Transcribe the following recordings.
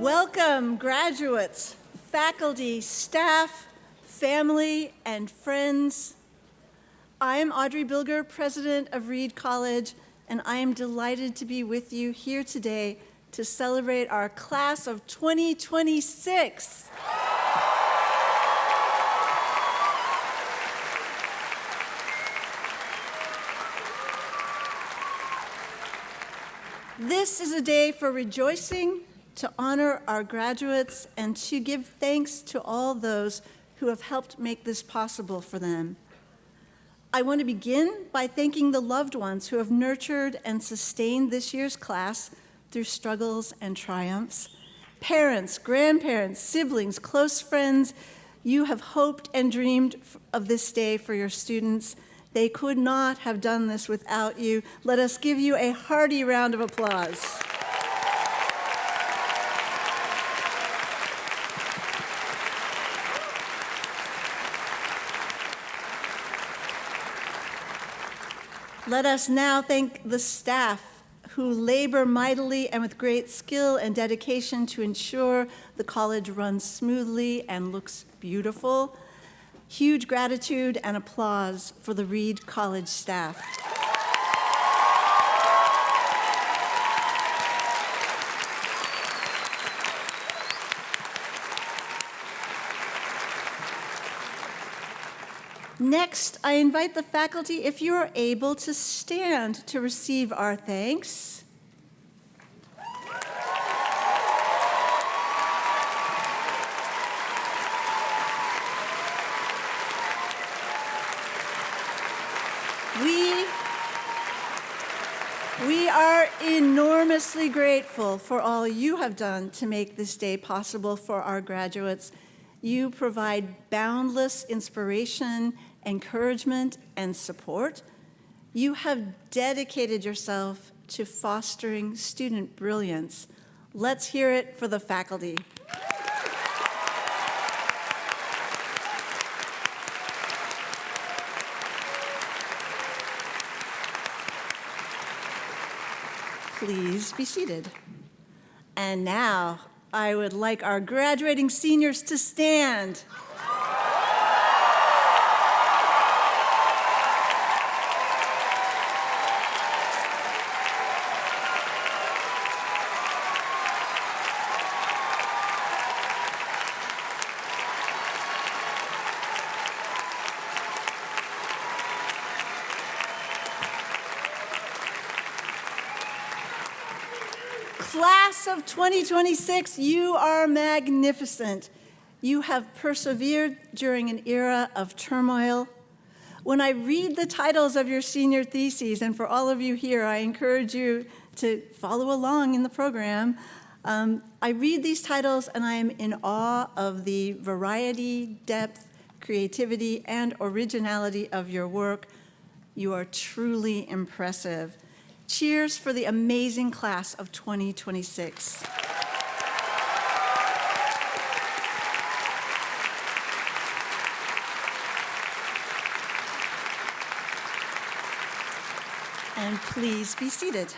Welcome, graduates, faculty, staff, family, and friends. I am Audrey Bilger, president of Reed College, and I am delighted to be with you here today to celebrate our class of 2026. This is a day for rejoicing, to honor our graduates, and to give thanks to all those who have helped make this possible for them. I want to begin by thanking the loved ones who have nurtured and sustained this year's class through struggles and triumphs. Parents, grandparents, siblings, close friends, you have hoped and dreamed of this day for your students. They could not have done this without you. Let us give you a hearty round of applause. Let us now thank the staff who labor mightily and with great skill and dedication to ensure the college runs smoothly and looks beautiful. Huge gratitude and applause for the Reed College staff. Next, I invite the faculty, if you are able, to stand to receive our thanks. We are enormously grateful for all you have done to make this day possible for our graduates. You provide boundless inspiration, encouragement, and support. You have dedicated yourself to fostering student brilliance. Let's hear it for the faculty. Please be seated. And now, I would like our graduating seniors to stand. Class of 2026, you are magnificent. You have persevered during an era of turmoil. When I read the titles of your senior theses, and for all of you here, I encourage you to follow along in the program. I read these titles and I am in awe of the variety, depth, creativity, and originality of your work. You are truly impressive. Cheers for the amazing class of 2026. And please be seated.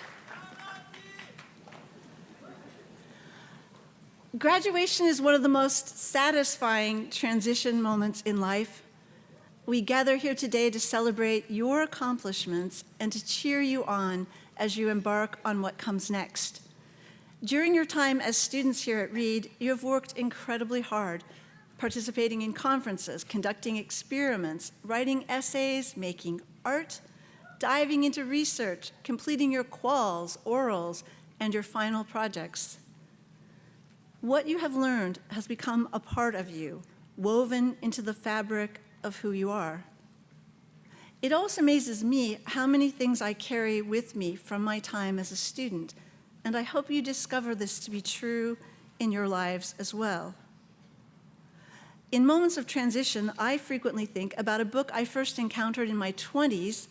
Graduation is one of the most satisfying transition moments in life. We gather here today to celebrate your accomplishments and to cheer you on as you embark on what comes next. During your time as students here at Reed, you have worked incredibly hard, participating in conferences, conducting experiments, writing essays, making art, diving into research, completing your quals, orals, and your final projects. What you have learned has become a part of you, woven into the fabric of who you are. It also amazes me how many things I carry with me from my time as a student, and I hope you discover this to be true in your lives as well. In moments of transition, I frequently think about a book I first encountered in my 20s,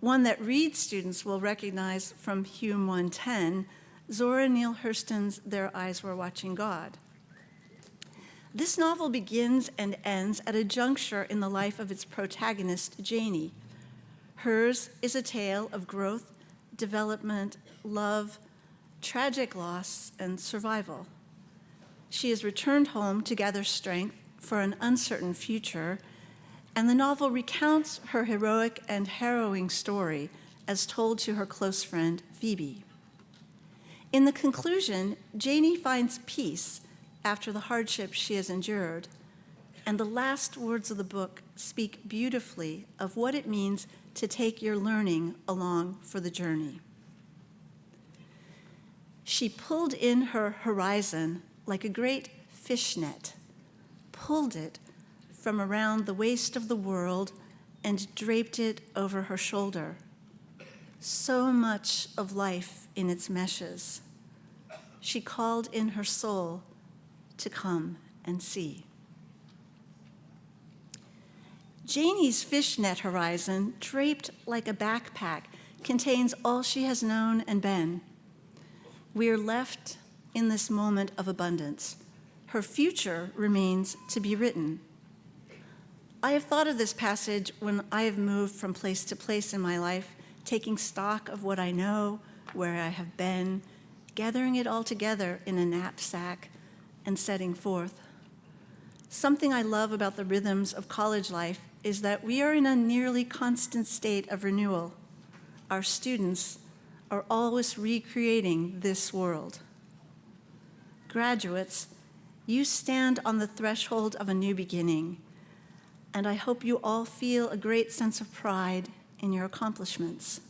one that Reed students will recognize from Hume 110, Zora Neale Hurston's Their Eyes Were Watching God. This novel begins and ends at a juncture in the life of its protagonist, Janie. Hers is a tale of growth, development, love, tragic loss, and survival. She has returned home to gather strength for an uncertain future, and the novel recounts her heroic and harrowing story as told to her close friend, Phoebe. In the conclusion, Janie finds peace after the hardships she has endured, and the last words of the book speak beautifully of what it means to take your learning along for the journey. She pulled in her horizon like a great fishnet, pulled it from around the waist of the world and draped it over her shoulder. So much of life in its meshes. She called in her soul to come and see. Janie's fishnet horizon, draped like a backpack, contains all she has known and been. We are left in this moment of abundance. Her future remains to be written. I have thought of this passage when I have moved from place to place in my life, taking stock of what I know, where I have been, gathering it all together in a knapsack, and setting forth. Something I love about the rhythms of college life is that we are in a nearly constant state of renewal. Our students are always recreating this world. Graduates, you stand on the threshold of a new beginning, and I hope you all feel a great sense of pride in your accomplishments.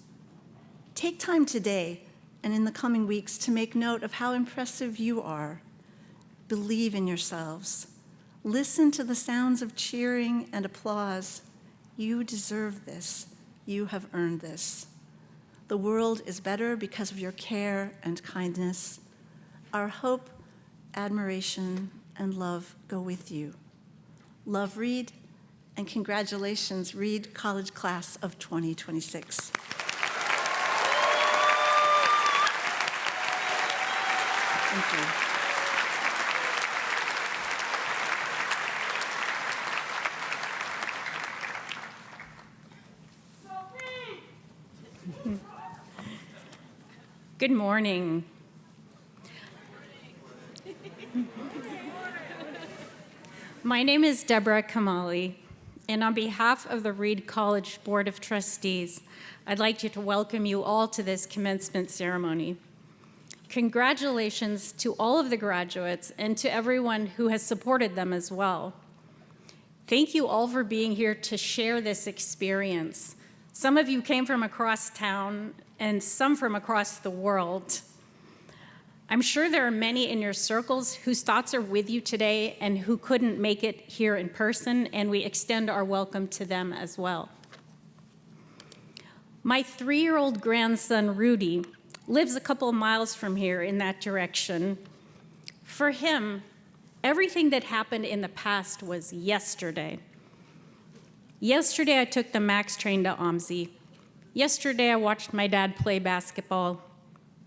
Take time today and in the coming weeks to make note of how impressive you are. Believe in yourselves. Listen to the sounds of cheering and applause. You deserve this. You have earned this. The world is better because of your care and kindness. Our hope, admiration, and love go with you. Love Reed, and congratulations, Reed College Class of 2026. Thank you. Good morning. My name is Deborah Kamali, and on behalf of the Reed College Board of Trustees, I'd like to welcome you all to this commencement ceremony. Congratulations to all of the graduates and to everyone who has supported them as well. Thank you all for being here to share this experience. Some of you came from across town and some from across the world. I'm sure there are many in your circles whose thoughts are with you today and who couldn't make it here in person, and we extend our welcome to them as well. My 3-year-old grandson, Rudy, lives a couple miles from here in that direction. For him, everything that happened in the past was yesterday. Yesterday, I took the MAX train to OMSI. Yesterday, I watched my dad play basketball.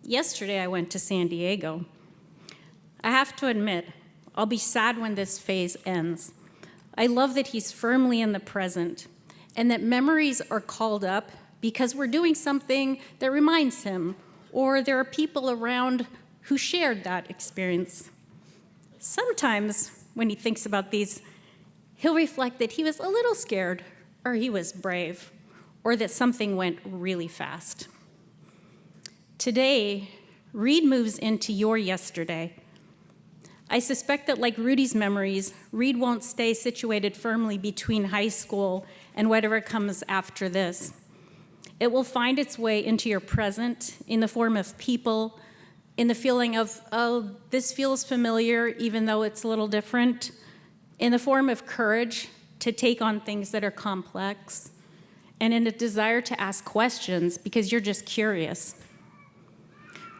Yesterday, I went to San Diego. I have to admit, I'll be sad when this phase ends. I love that he's firmly in the present and that memories are called up because we're doing something that reminds him, or there are people around who shared that experience. Sometimes, when he thinks about these, he'll reflect that he was a little scared, or he was brave, or that something went really fast. Today, Reed moves into your yesterday. I suspect that like Rudy's memories, Reed won't stay situated firmly between high school and whatever comes after this. It will find its way into your present in the form of people, in the feeling of, oh, this feels familiar even though it's a little different, in the form of courage to take on things that are complex, and in a desire to ask questions because you're just curious.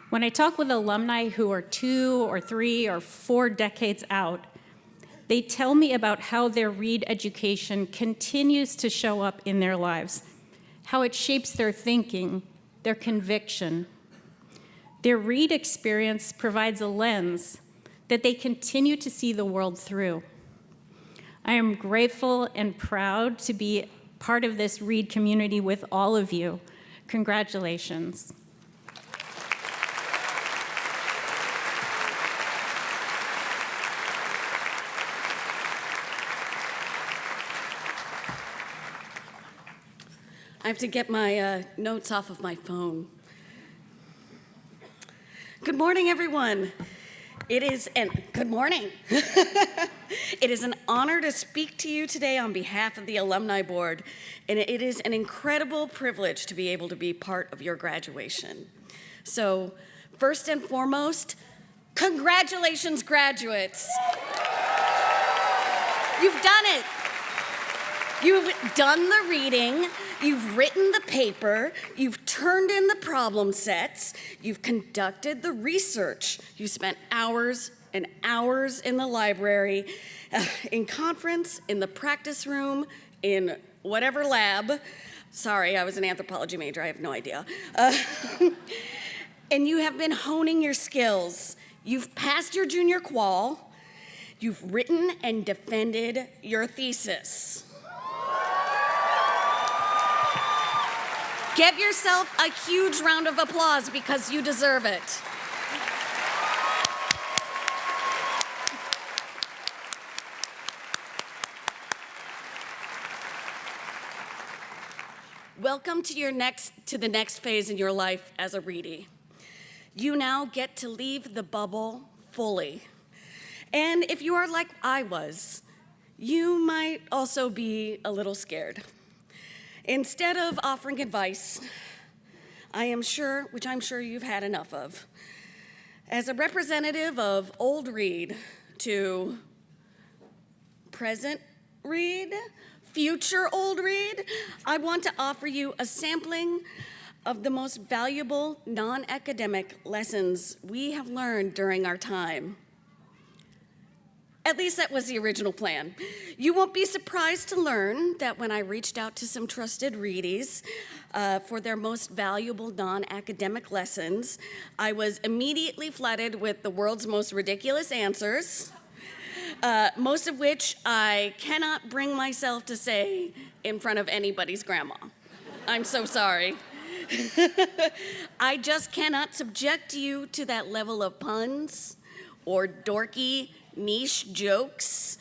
When I talk with alumni who are 2 or 3 or 4 decades out, they tell me about how their Reed education continues to show up in their lives, how it shapes their thinking, their conviction. Their Reed experience provides a lens that they continue to see the world through. I am grateful and proud to be part of this Reed community with all of you. Congratulations. I have to get my notes off of my phone. Good morning, everyone. Good morning. It is an honor to speak to you today on behalf of the Alumni Board, and it is an incredible privilege to be able to be part of your graduation. So, first and foremost, congratulations, graduates. You've done it. You've done the reading, you've written the paper, you've turned in the problem sets, you've conducted the research, you spent hours and hours in the library, in conference, in the practice room, in whatever lab. Sorry, I was an anthropology major, I have no idea. And you have been honing your skills. You've passed your junior qual, you've written and defended your thesis. Give yourself a huge round of applause because you deserve it. Welcome to the next phase in your life as a Reedy. You now get to leave the bubble fully. And if you are like I was, you might also be a little scared. Instead of offering advice, which I'm sure you've had enough of, as a representative of old Reed to present Reed, future old Reed, I want to offer you a sampling of the most valuable non-academic lessons we have learned during our time. At least that was the original plan. You won't be surprised to learn that when I reached out to some trusted Reedies for their most valuable non-academic lessons, I was immediately flooded with the world's most ridiculous answers, most of which I cannot bring myself to say in front of anybody's grandma. I'm so sorry. I just cannot subject you to that level of puns or dorky niche jokes,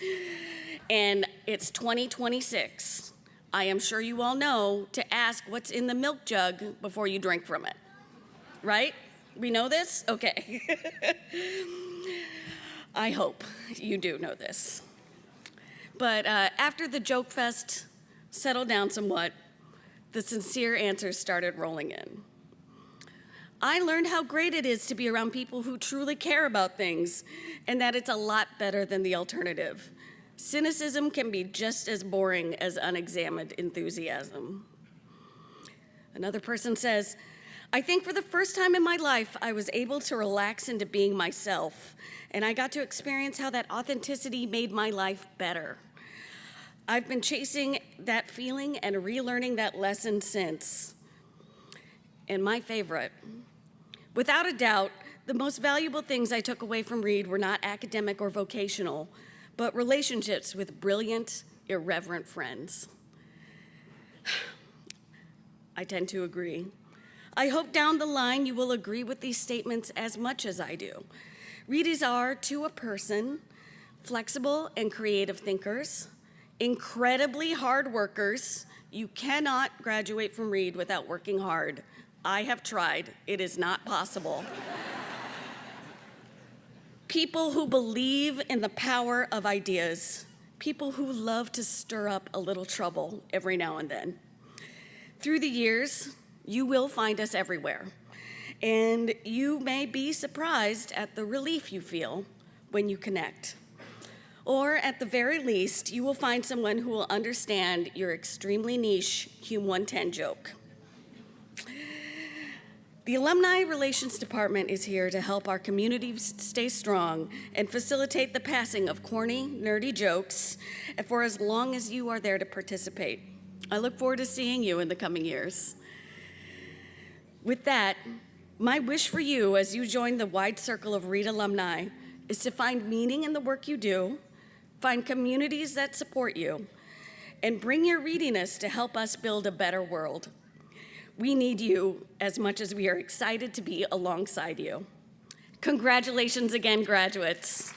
and it's 2026. I am sure you all know to ask what's in the milk jug before you drink from it, right? We know this? Okay. I hope you do know this. But after the joke fest settled down somewhat, the sincere answers started rolling in. I learned how great it is to be around people who truly care about things, and that it's a lot better than the alternative. Cynicism can be just as boring as unexamined enthusiasm. Another person says, I think for the first time in my life, I was able to relax into being myself, and I got to experience how that authenticity made my life better. I've been chasing that feeling and relearning that lesson since. And my favorite, without a doubt, the most valuable things I took away from Reed were not academic or vocational, but relationships with brilliant, irreverent friends. I tend to agree. I hope down the line you will agree with these statements as much as I do. Reedies are, to a person, flexible and creative thinkers, incredibly hard workers. You cannot graduate from Reed without working hard. I have tried. It is not possible. People who believe in the power of ideas. People who love to stir up a little trouble every now and then. Through the years, you will find us everywhere. And you may be surprised at the relief you feel when you connect. Or at the very least, you will find someone who will understand your extremely niche Hume 110 joke. The Alumni Relations Department is here to help our community stay strong and facilitate the passing of corny, nerdy jokes for as long as you are there to participate. I look forward to seeing you in the coming years. With that, my wish for you as you join the wide circle of Reed alumni is to find meaning in the work you do, find communities that support you, and bring your readiness to help us build a better world. We need you as much as we are excited to be alongside you. Congratulations again, graduates.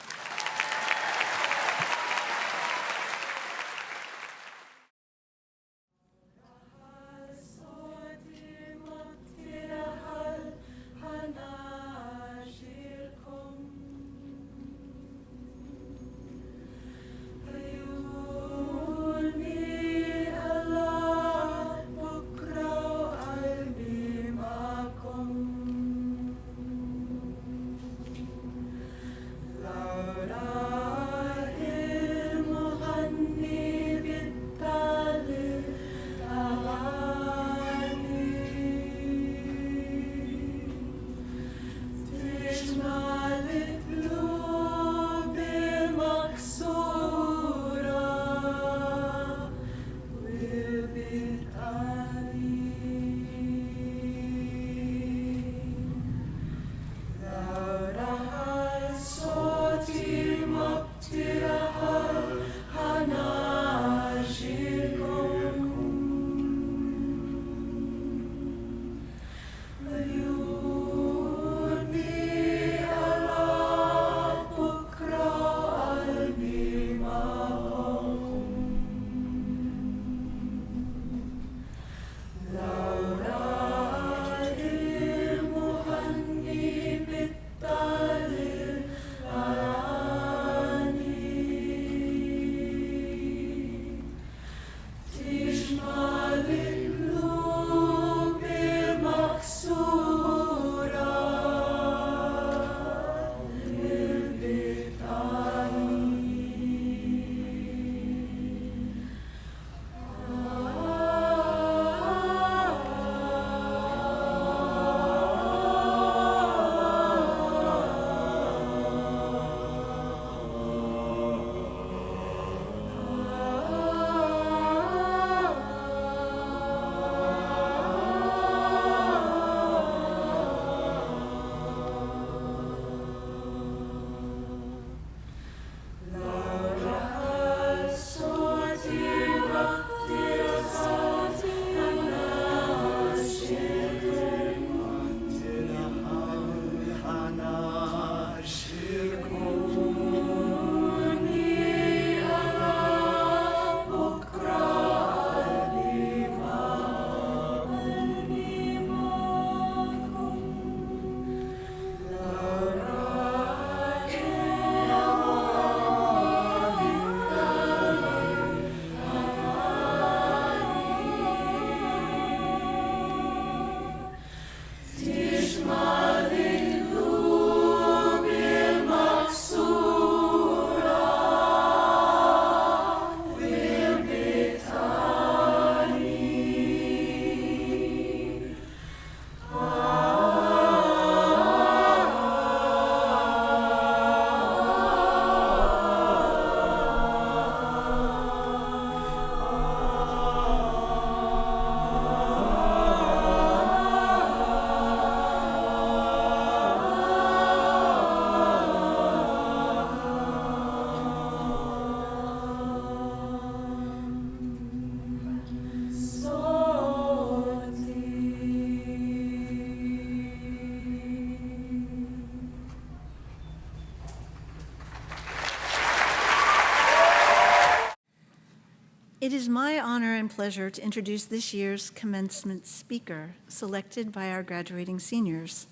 It is my honor and pleasure to introduce this year's commencement speaker, selected by our graduating seniors,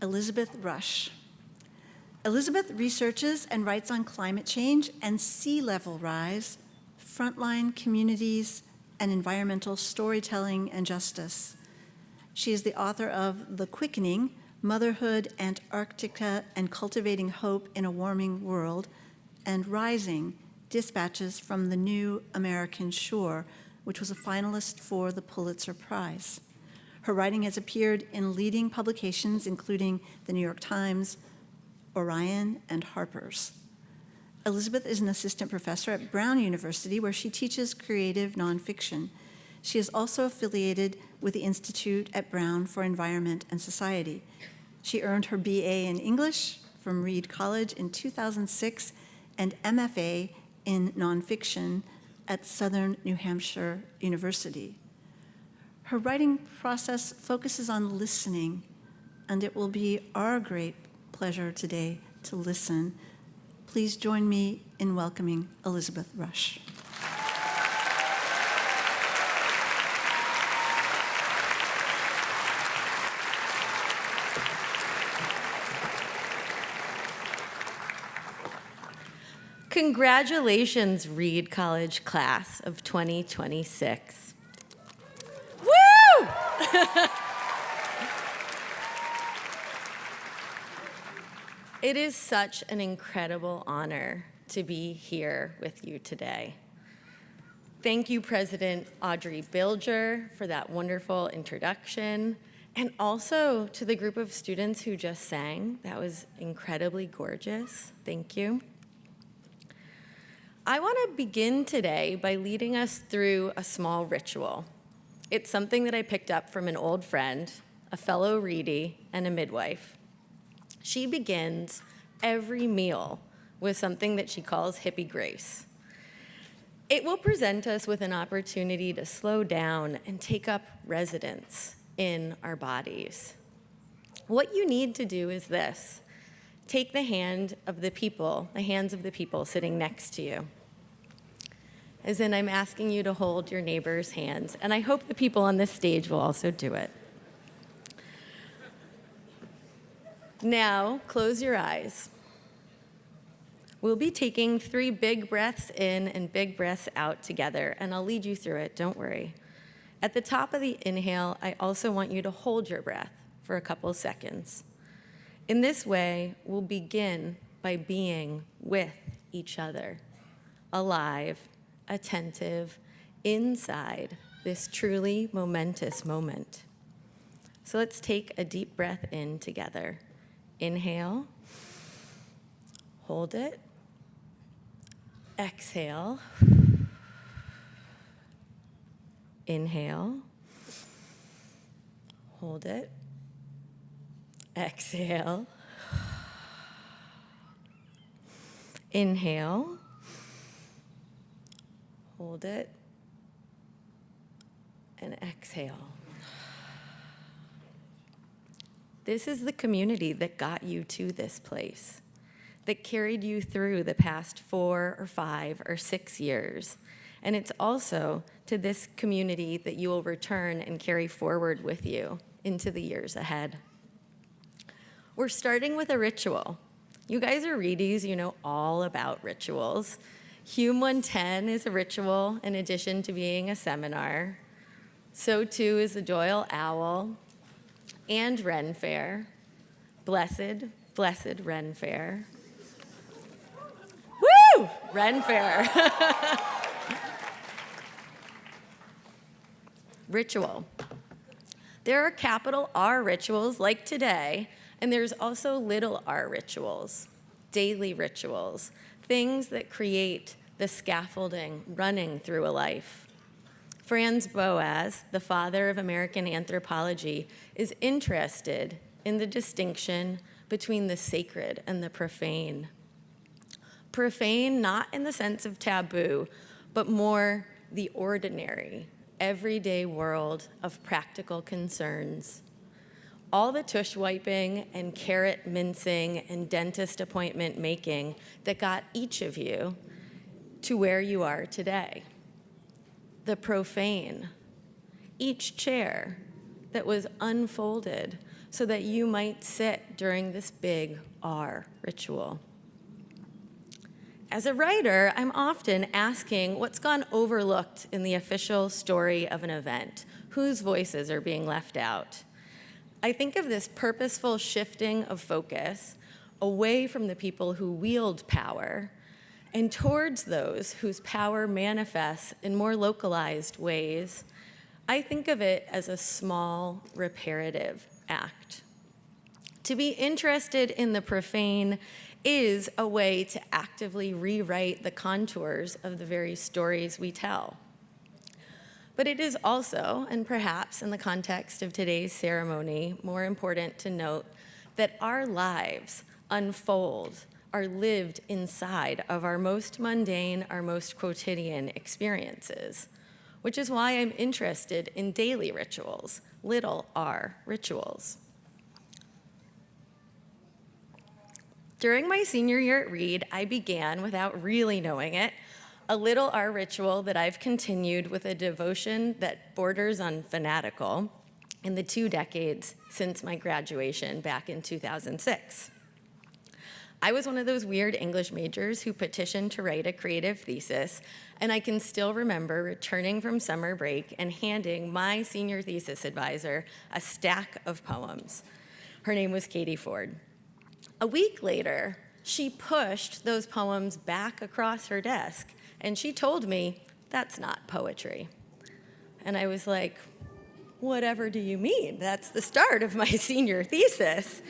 Elizabeth Rush. Elizabeth researches and writes on climate change and sea level rise, frontline communities, and environmental storytelling and justice. She is the author of The Quickening, Motherhood, Antarctica, and Cultivating Hope in a Warming World, and Rising, Dispatches from the New American Shore, which was a finalist for the Pulitzer Prize. Her writing has appeared in leading publications including the New York Times, Orion, and Harper's. Elizabeth is an assistant professor at Brown University, where she teaches creative nonfiction. She is also affiliated with the Institute at Brown for Environment and Society. She earned her BA in English from Reed College in 2006 and MFA in nonfiction at Southern New Hampshire University. Her writing process focuses on listening, and it will be our great pleasure today to listen. Please join me in welcoming Elizabeth Rush. Congratulations, Reed College class of 2026. Woo! It is such an incredible honor to be here with you today. Thank you, President Audrey Bilger, for that wonderful introduction, and also to the group of students who just sang. That was incredibly gorgeous. Thank you. I want to begin today by leading us through a small ritual. It's something that I picked up from an old friend, a fellow Reedy, and a midwife. She begins every meal with something that she calls hippie grace. It will present us with an opportunity to slow down and take up residence in our bodies. What you need to do is this. Take the hands of the people sitting next to you. As in, I'm asking you to hold your neighbor's hands, and I hope the people on this stage will also do it. Now, close your eyes. We'll be taking 3 big breaths in and big breaths out together, and I'll lead you through it, don't worry. At the top of the inhale, I also want you to hold your breath for a couple seconds. In this way, we'll begin by being with each other, alive, attentive, inside this truly momentous moment. So let's take a deep breath in together. Inhale, hold it, exhale, inhale, hold it, exhale, inhale, hold it, and exhale. This is the community that got you to this place, that carried you through the past 4 or 5 or 6 years. And it's also to this community that you will return and carry forward with you into the years ahead. We're starting with a ritual. You guys are Reedies, you know all about rituals. Hume 110 is a ritual in addition to being a seminar. So too is the Doyle Owl and Ren Fair. Blessed, blessed Ren Fair. Woo! Ren Fair. Ritual. There are capital R rituals like today, and there's also little r rituals, daily rituals, things that create the scaffolding running through a life. Franz Boas, the father of American anthropology, is interested in the distinction between the sacred and the profane. Profane, not in the sense of taboo, but more the ordinary, everyday world of practical concerns. All the tush wiping and carrot mincing and dentist appointment making that got each of you to where you are today. the profane, each chair that was unfolded so that you might sit during this big R ritual. As a writer, I'm often asking what's gone overlooked in the official story of an event, whose voices are being left out. I think of this purposeful shifting of focus away from the people who wield power and towards those whose power manifests in more localized ways. I think of it as a small reparative act. To be interested in the profane is a way to actively rewrite the contours of the very stories we tell. But it is also, and perhaps in the context of today's ceremony, more important to note that our lives unfold, are lived inside of our most mundane, our most quotidian experiences, which is why I'm interested in daily rituals, little R rituals. During my senior year at Reed, I began, without really knowing it, a little R ritual that I've continued with a devotion that borders on fanatical in the 2 decades since my graduation back in 2006. I was one of those weird English majors who petitioned to write a creative thesis, and I can still remember returning from summer break and handing my senior thesis advisor a stack of poems. Her name was Katie Ford. A week later, she pushed those poems back across her desk, and she told me, "That's not poetry." And I was like, "Whatever do you mean? That's the start of my senior thesis."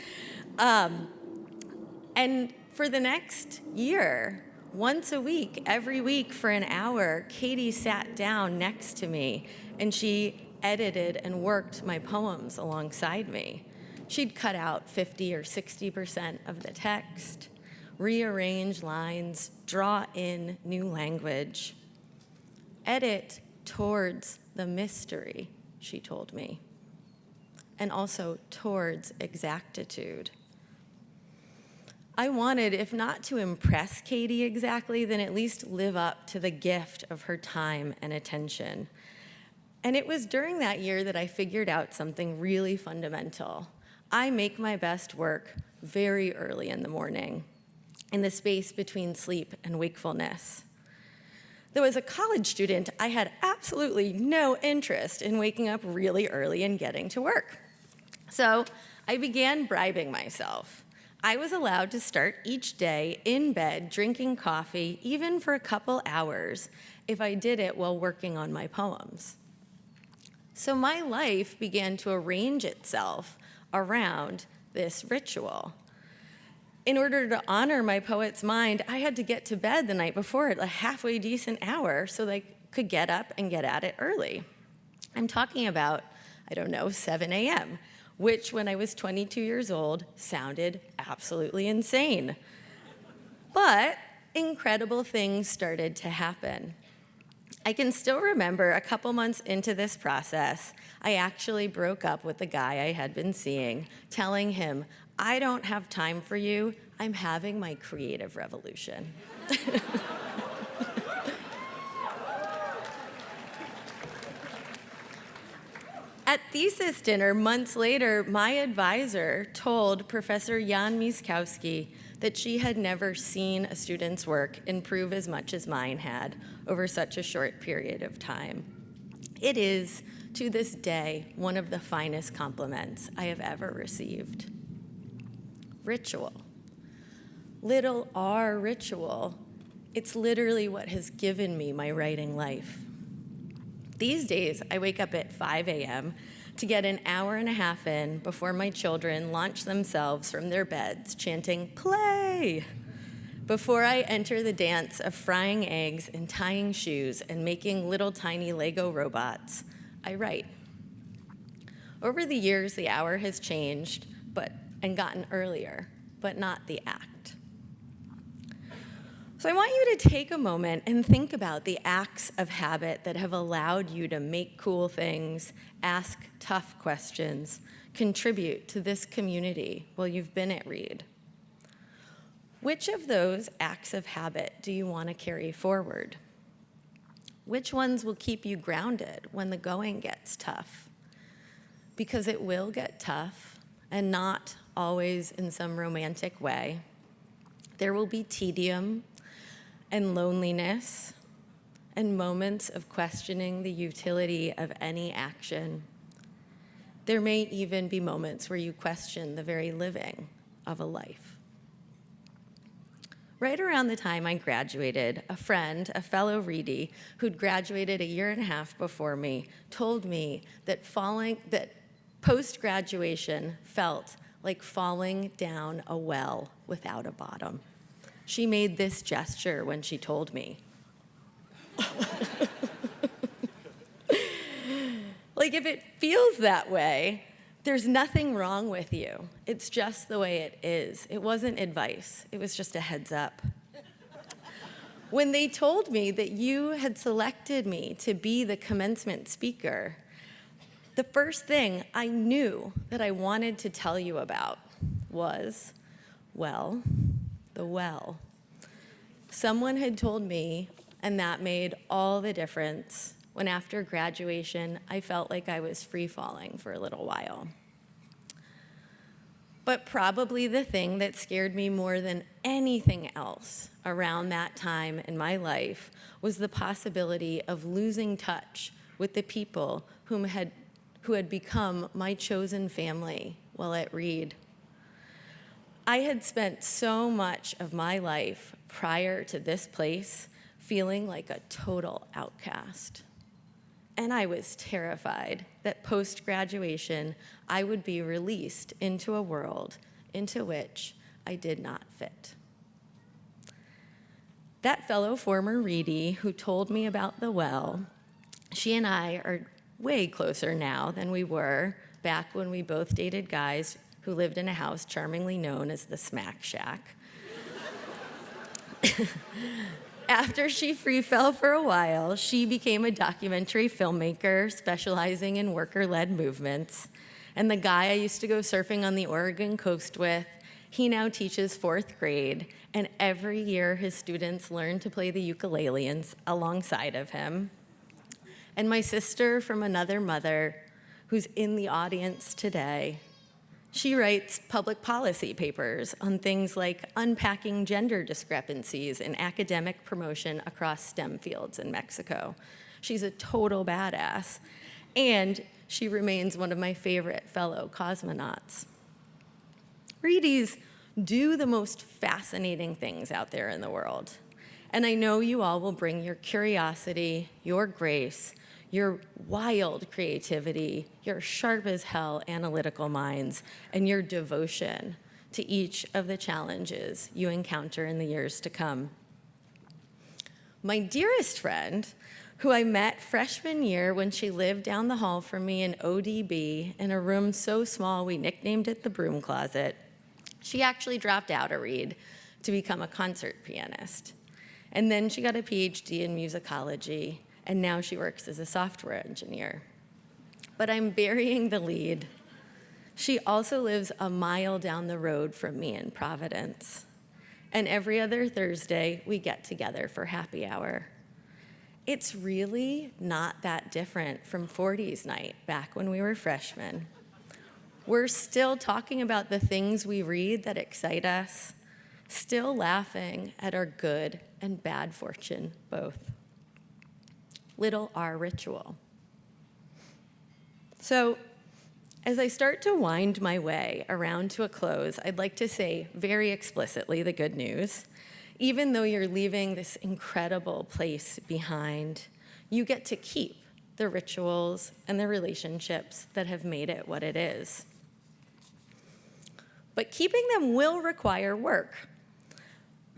And for the next year, once a week, every week for an hour, Katie sat down next to me, and she edited and worked my poems alongside me. She'd cut out 50 or 60% of the text, rearrange lines, draw in new language, edit towards the mystery, she told me, and also towards exactitude. I wanted, if not to impress Katie exactly, then at least live up to the gift of her time and attention. And it was during that year that I figured out something really fundamental. I make my best work very early in the morning, in the space between sleep and wakefulness. Though as a college student, I had absolutely no interest in waking up really early and getting to work. So I began bribing myself. I was allowed to start each day in bed drinking coffee, even for a couple hours, if I did it while working on my poems. So my life began to arrange itself around this ritual. In order to honor my poet's mind, I had to get to bed the night before at a halfway decent hour so that I could get up and get at it early. I'm talking about, 7 a.m., which when I was 22 years old sounded absolutely insane. But incredible things started to happen. I can still remember a couple months into this process, I actually broke up with the guy I had been seeing, telling him, "I don't have time for you. I'm having my creative revolution." At thesis dinner months later, my advisor told Professor Jan Miskowski that she had never seen a student's work improve as much as mine had over such a short period of time. It is, to this day, one of the finest compliments I have ever received. Ritual. Little R ritual. It's literally what has given me my writing life. These days, I wake up at 5 a.m. to get an hour and a half in before my children launch themselves from their beds chanting, "Play!" Before I enter the dance of frying eggs and tying shoes and making little tiny Lego robots, I write. Over the years, the hour has changed and gotten earlier, but not the act. So I want you to take a moment and think about the acts of habit that have allowed you to make cool things, ask tough questions, contribute to this community while you've been at Reed. Which of those acts of habit do you want to carry forward? Which ones will keep you grounded when the going gets tough? Because it will get tough, and not always in some romantic way. There will be tedium and loneliness and moments of questioning the utility of any action. There may even be moments where you question the very living of a life. Right around the time I graduated, a friend, a fellow Reedy, who'd graduated a year and a half before me, told me that post-graduation felt like falling down a well without a bottom. She made this gesture when she told me. Like, if it feels that way, there's nothing wrong with you. It's just the way it is. It wasn't advice. It was just a heads up. When they told me that you had selected me to be the commencement speaker, the first thing I knew that I wanted to tell you about was, well, the well. Someone had told me, and that made all the difference, when after graduation, I felt like I was free-falling for a little while. But probably the thing that scared me more than anything else around that time in my life was the possibility of losing touch with the people who had become my chosen family while at Reed. I had spent so much of my life prior to this place feeling like a total outcast. And I was terrified that post-graduation, I would be released into a world into which I did not fit. That fellow former Reedy who told me about the well, she and I are way closer now than we were back when we both dated guys who lived in a house charmingly known as the Smack Shack. After she free fell for a while, she became a documentary filmmaker specializing in worker-led movements. And the guy I used to go surfing on the Oregon coast with, he now teaches 4th grade, and every year his students learn to play the ukulele alongside of him. And my sister from another mother, who's in the audience today, she writes public policy papers on things like unpacking gender discrepancies in academic promotion across STEM fields in Mexico. She's a total badass, and she remains one of my favorite fellow cosmonauts. Reedies do the most fascinating things out there in the world, and I know you all will bring your curiosity, your grace, your wild creativity, your sharp as hell analytical minds, and your devotion to each of the challenges you encounter in the years to come. My dearest friend, who I met freshman year when she lived down the hall from me in ODB in a room so small we nicknamed it the broom closet, she actually dropped out of Reed to become a concert pianist. And then she got a PhD in musicology, and now she works as a software engineer. But I'm burying the lead. She also lives a mile down the road from me in Providence. And every other Thursday, we get together for happy hour. It's really not that different from 40s night back when we were freshmen. We're still talking about the things we read that excite us, still laughing at our good and bad fortune both. Little R ritual. So, as I start to wind my way around to a close, I'd like to say very explicitly the good news. Even though you're leaving this incredible place behind, you get to keep the rituals and the relationships that have made it what it is. But keeping them will require work.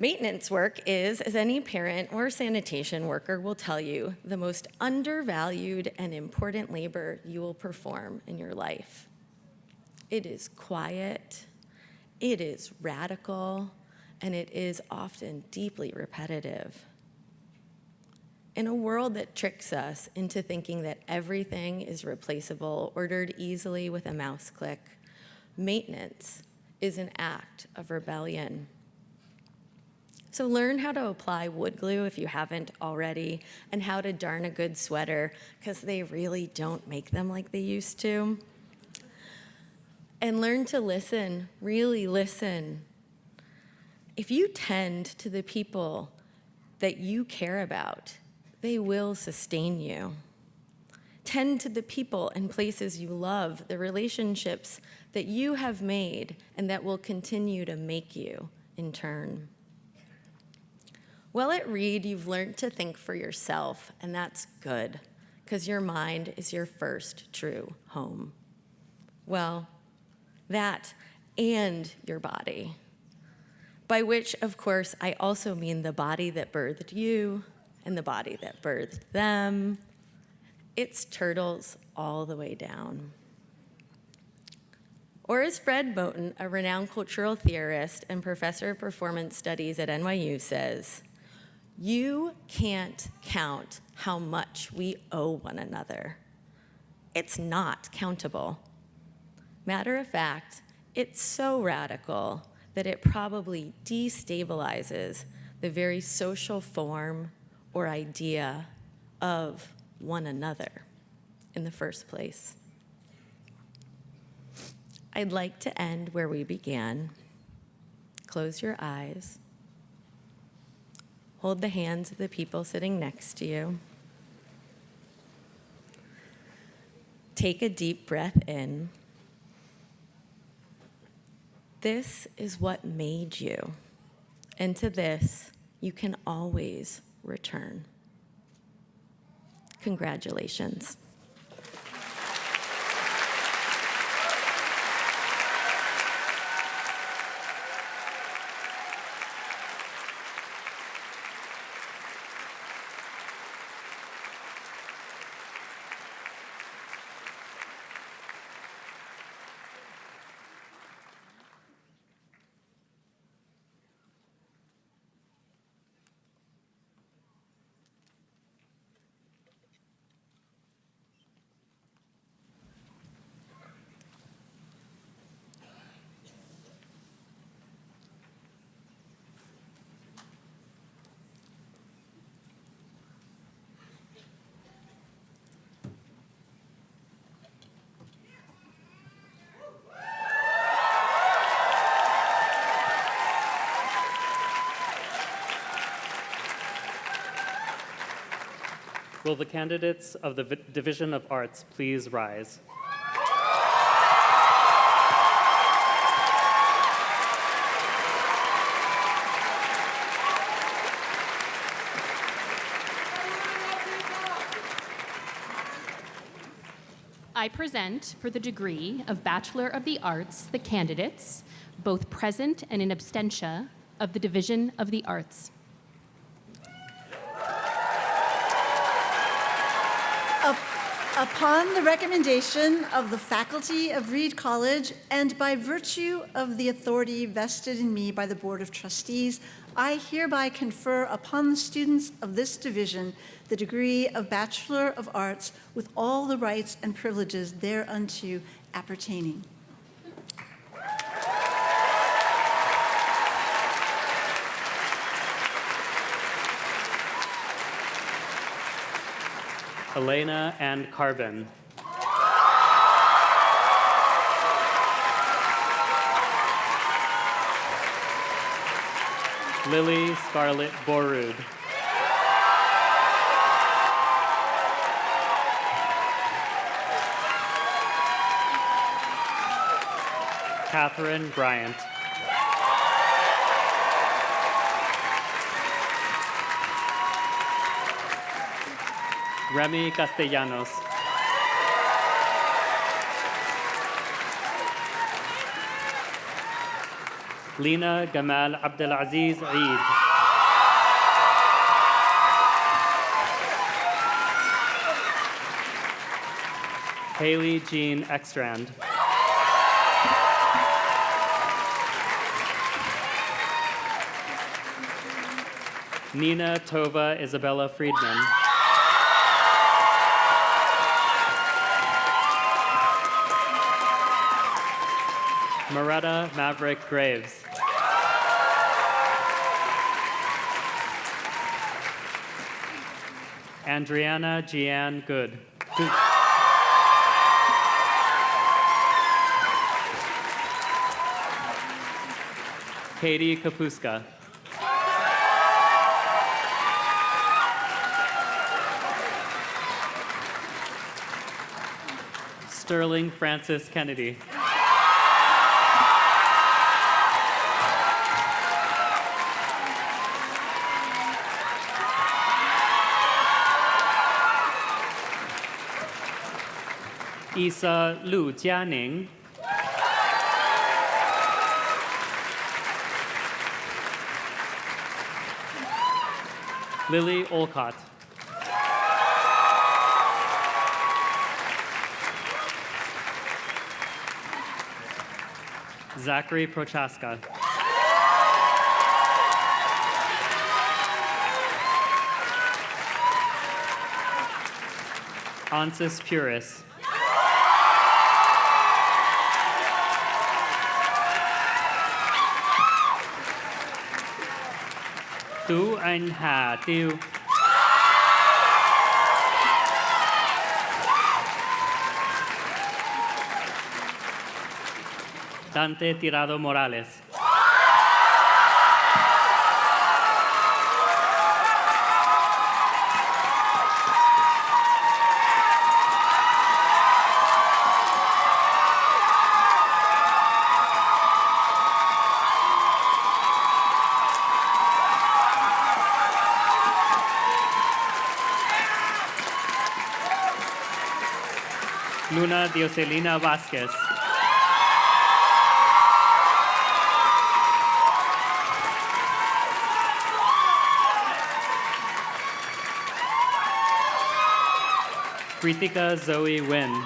Maintenance work is, as any parent or sanitation worker will tell you, the most undervalued and important labor you will perform in your life. It is quiet, it is radical, and it is often deeply repetitive. In a world that tricks us into thinking that everything is replaceable, ordered easily with a mouse click, maintenance is an act of rebellion. So learn how to apply wood glue if you haven't already, and how to darn a good sweater, because they really don't make them like they used to. And learn to listen, really listen. If you tend to the people that you care about, they will sustain you. Tend to the people and places you love, the relationships that you have made and that will continue to make you in turn. While at Reed, you've learned to think for yourself, and that's good, because your mind is your first true home. Well, that and your body, by which, of course, I also mean the body that birthed you and the body that birthed them. It's turtles all the way down. Or as Fred Moten, a renowned cultural theorist and professor of performance studies at NYU says, you can't count how much we owe one another. It's not countable. Matter of fact, it's so radical that it probably destabilizes the very social form or idea of one another in the first place. I'd like to end where we began. Close your eyes. Hold the hands of the people sitting next to you. Take a deep breath in. This is what made you, and to this you can always return. Congratulations. Will the candidates of the Division of Arts please rise? I present for the degree of Bachelor of the Arts the candidates, both present and in absentia, of the Division of the Arts. Upon the recommendation of the faculty of Reed College and by virtue of the authority vested in me by the Board of Trustees, I hereby confer upon the students of this division the degree of Bachelor of Arts with all the rights and privileges thereunto appertaining. Elena and Carvin. Lily Scarlett Borud. Catherine Bryant. Remy Castellanos. Lina Gamal Abdelaziz Eid. Haley Jean Ekstrand. Nina Tova Isabella Friedman. Moretta Maverick Graves. Andriana Jeanne Good. Katie Kapuska. Sterling Francis Kennedy. Isa Lu Jianing. Lily Olcott. Zachary Prochaska. Ansis Puris. Tu Anh Hà Tiêu. Dante Tirado Morales. Luna Dioselina Vasquez. Kritika Zoe Wynn.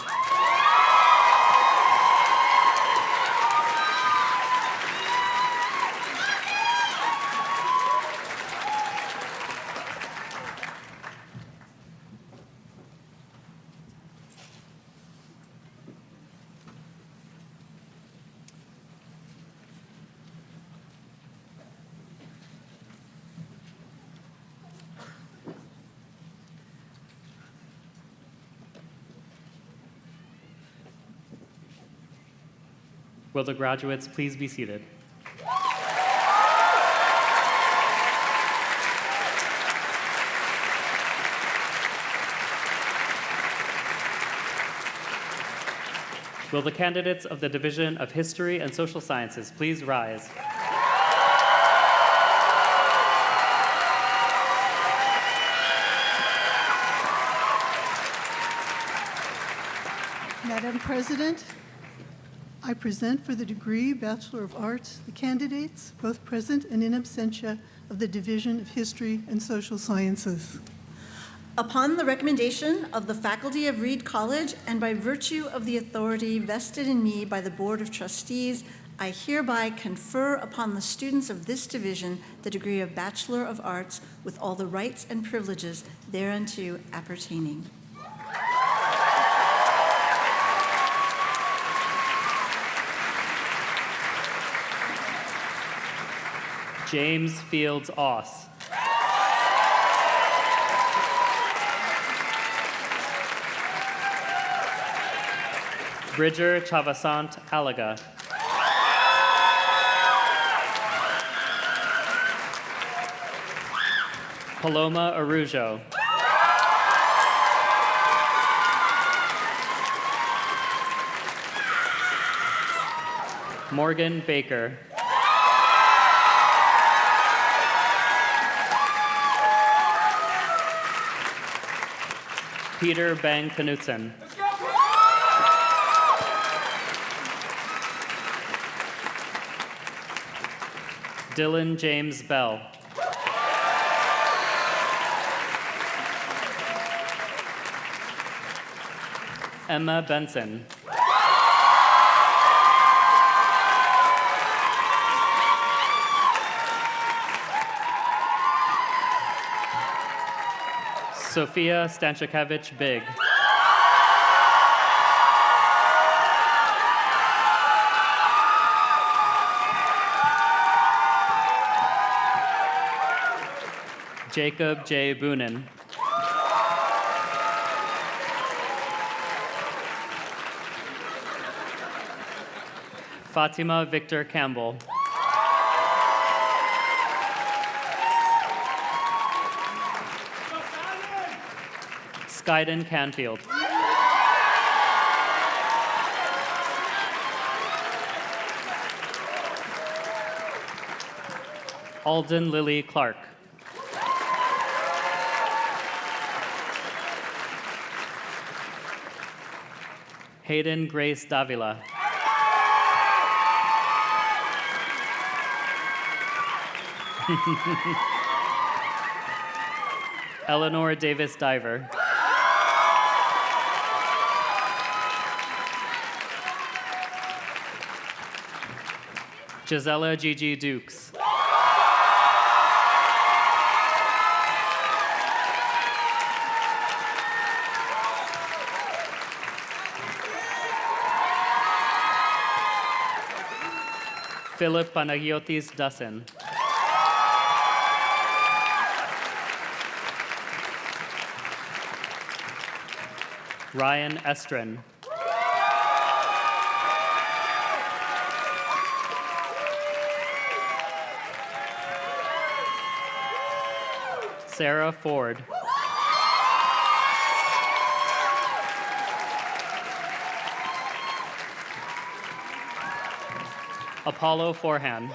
Will the graduates please be seated? Will the candidates of the Division of History and Social Sciences please rise? Madam President, I present for the degree Bachelor of Arts the candidates, both present and in absentia, of the Division of History and Social Sciences. Upon the recommendation of the faculty of Reed College and by virtue of the authority vested in me by the Board of Trustees, I hereby confer upon the students of this division the degree of Bachelor of Arts with all the rights and privileges thereunto appertaining. James Fields Oss. Bridger Chavasant Alaga. Paloma Arujo. Morgan Baker. Peter Bang Knutson. Dylan James Bell. Emma Benson. Sophia Stanchakevich Big. Jacob J. Boonen. Fatima Victor Campbell. Skyden Canfield. Alden Lily Clark. Hayden Grace Davila. Eleanor Davis Diver. Gisela Gigi Dukes. Philip Panagiotis Dassen. Ryan Estrin. Sarah Ford. Apollo Forehand.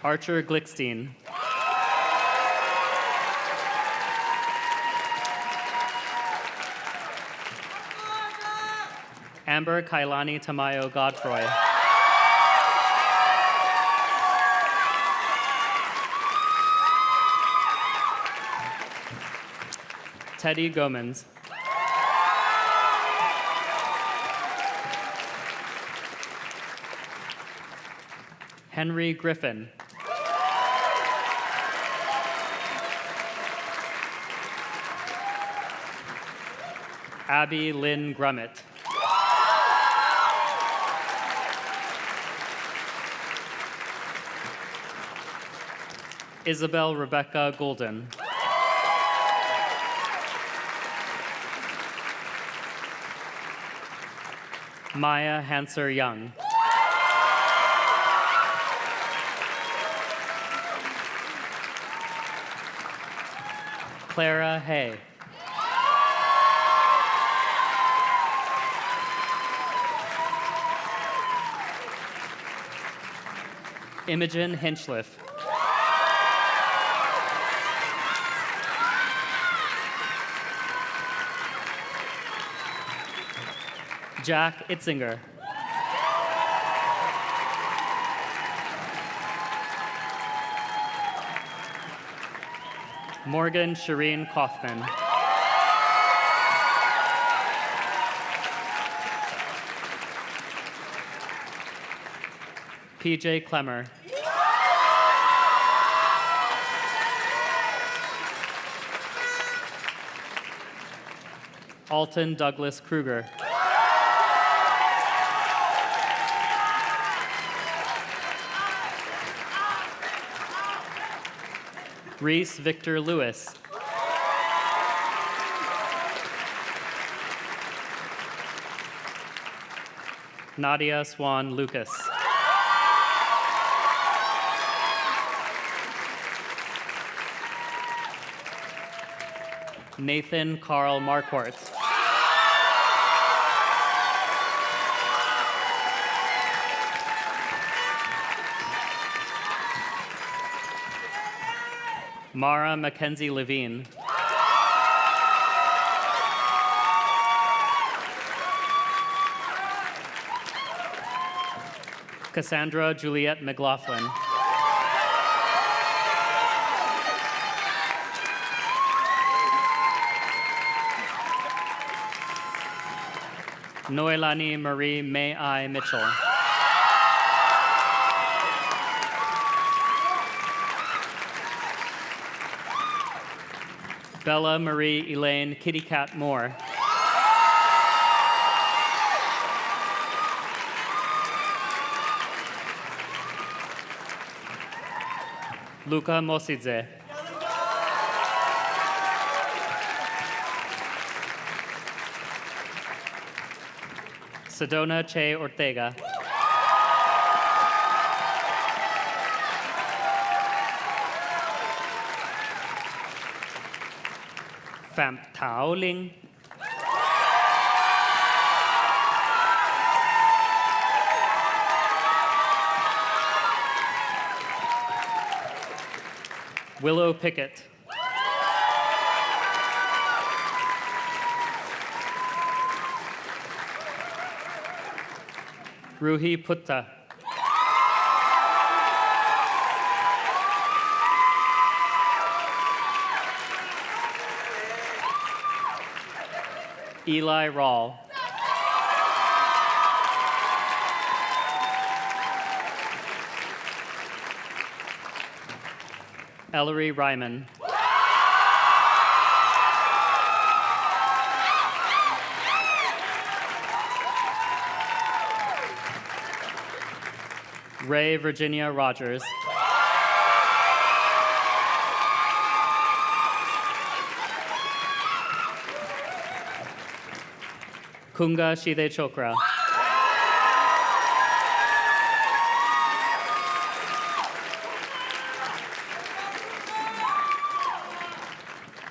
Archer Glickstein. Amber Kailani Tamayo Godfroy. Teddy Gomans. Henry Griffin. Abby Lynn Grummett. Isabel Rebecca Golden. Maya Hanser Young. Clara Hay. Imogen Hinchliff. Jack Itzinger. Morgan Shireen Kaufman. PJ Clemmer. Alton Douglas Kruger. Reese Victor Lewis. Nadia Swan Lucas. Nathan Carl Marquardt. Mara Mackenzie Levine. Cassandra Juliette McLaughlin. Noelani Marie May I Mitchell. Bella Marie Elaine Kitty Cat Moore. Luca Mosidze. Sedona Che Ortega. Pham Thao Ling. Willow Pickett. Ruhi Putta. Eli Rawl. Ellery Ryman. Ray Virginia Rogers. Kunga Shide Chokra.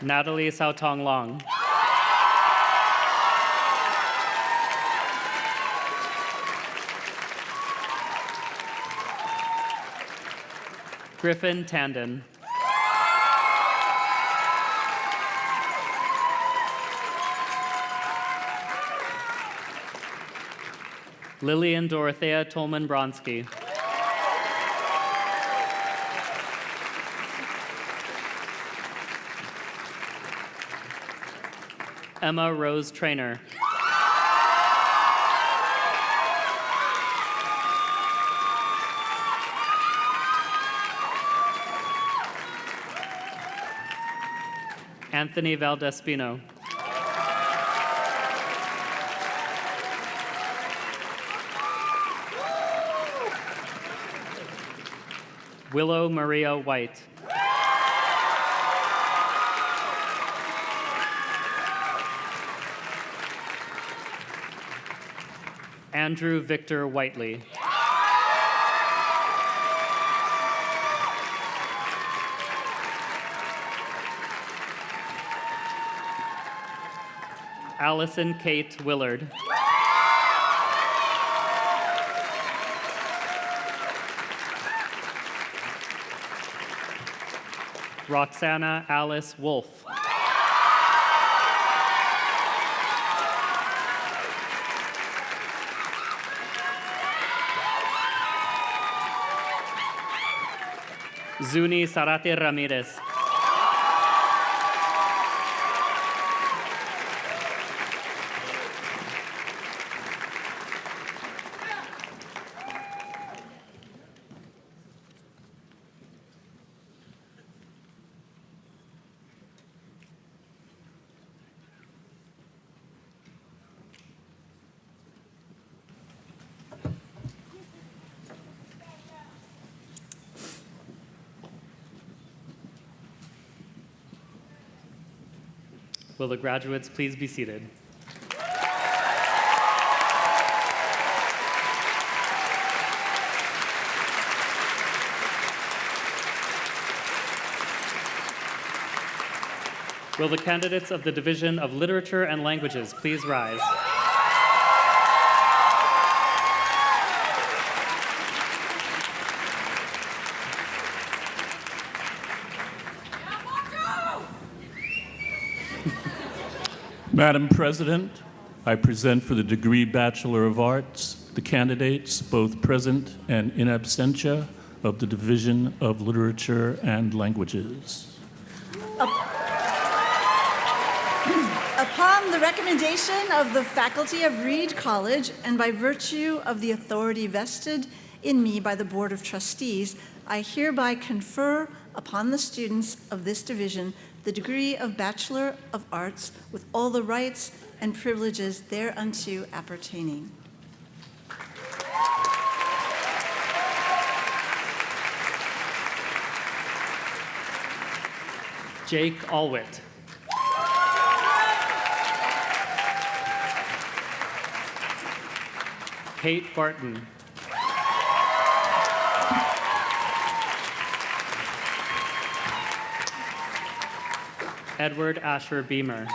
Natalie Saotong Long. Griffin Tandon. Lillian Dorothea Tolman Bronsky. Emma Rose Trainer. Anthony Valdespino. Willow Maria White. Andrew Victor Whiteley. Allison Kate Willard. Roxana Alice Wolf. Zuni Sarate Ramirez. Will the graduates please be seated? Will the candidates of the Division of Literature and Languages please rise? Madam President, I present for the degree Bachelor of Arts the candidates, both present and in absentia, of the Division of Literature and Languages. Upon the recommendation of the faculty of Reed College and by virtue of the authority vested in me by the Board of Trustees, I hereby confer upon the students of this division the degree of Bachelor of Arts with all the rights and privileges thereunto appertaining. Jake Allwit. Kate Barton. Edward Asher Beamer.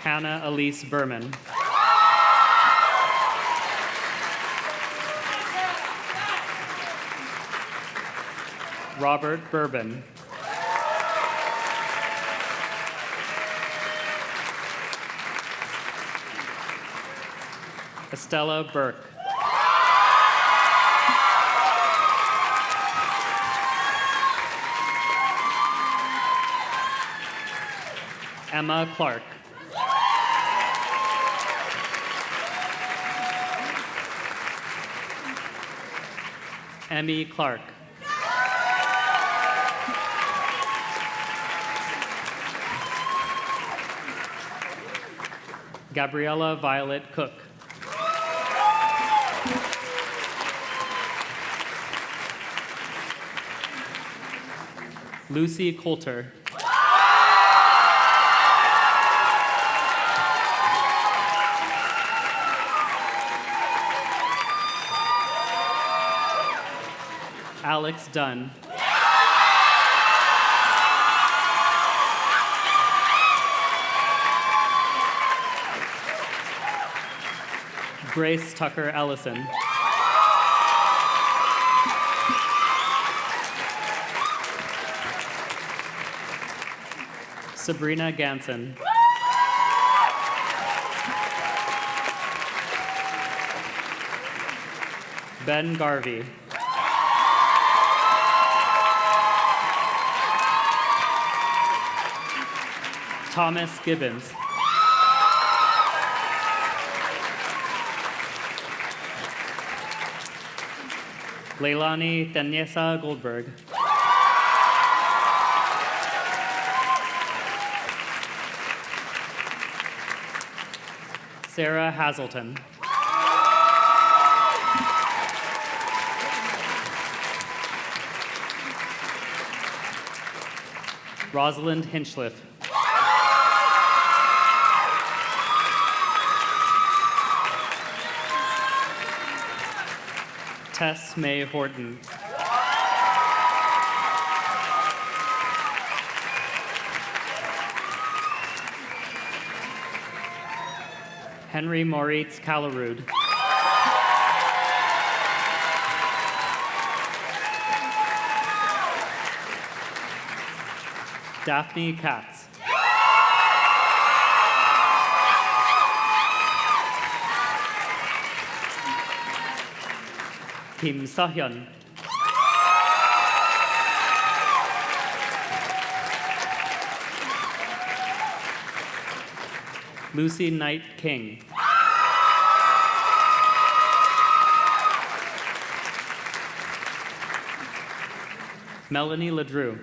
Hannah Elise Berman. Robert Bourbon. Estella Burke. Emma Clark. Emmy Clark. Gabriella Violet Cook. Lucy Coulter. Alex Dunn. Grace Tucker Ellison. Sabrina Ganson. Ben Garvey. Thomas Gibbons. Leilani Tanyesa Goldberg. Sarah Hazelton. Rosalind Hinchliff. Tess May Horton. Henry Moritz Callerud. Daphne Katz. Kim Sahyun. Lucy Knight King. Melanie Ledrew.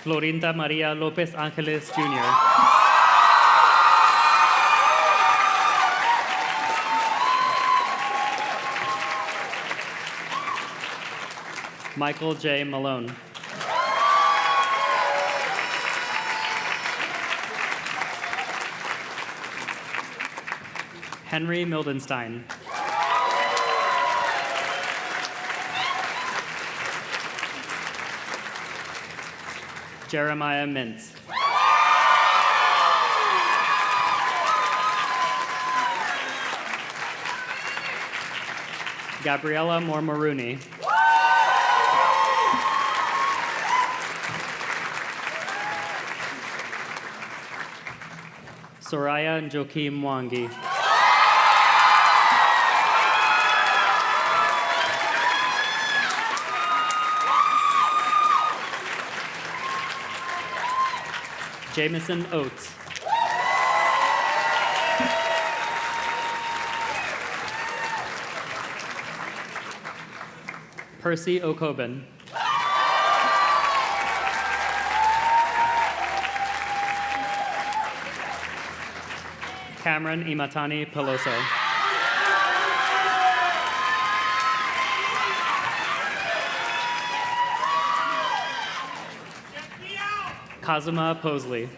Florinda Maria Lopez Angeles Jr. Michael J. Malone. Henry Mildenstein. Jeremiah Mintz. Gabriella Mormaruni. Soraya Joaquim Mwangi. Jameson Oates. Percy Okobin. Cameron Imatani Peloso. Kazuma Posley.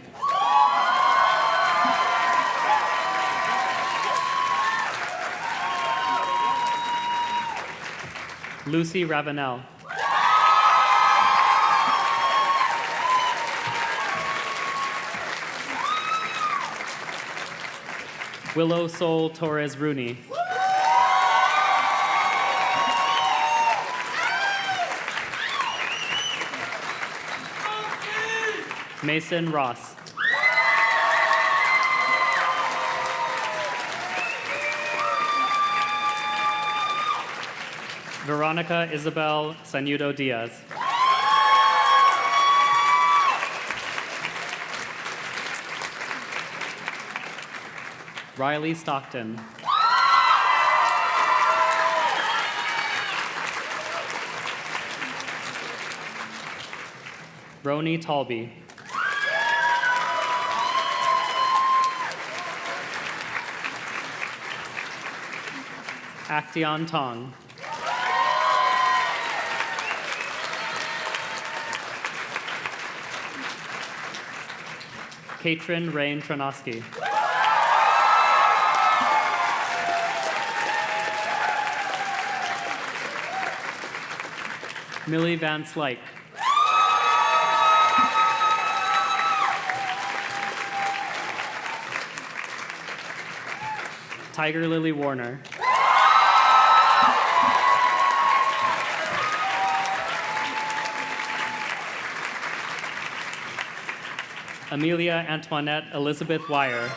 Lucy Ravenel. Willow Sol Torres Rooney. Mason Ross. Veronica Isabel Sanudo Diaz. Riley Stockton. Roni Talby. Acteon Tong. Katrin Rain Tronosky. Millie Van Slyke. Tiger Lily Warner. Amelia Antoinette Elizabeth Wire.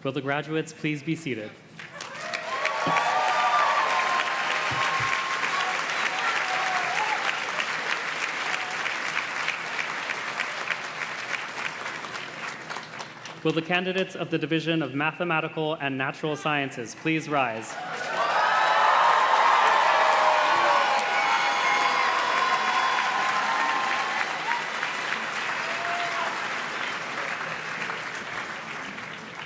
Will the graduates please be seated? Will the candidates of the Division of Mathematical and Natural Sciences please rise?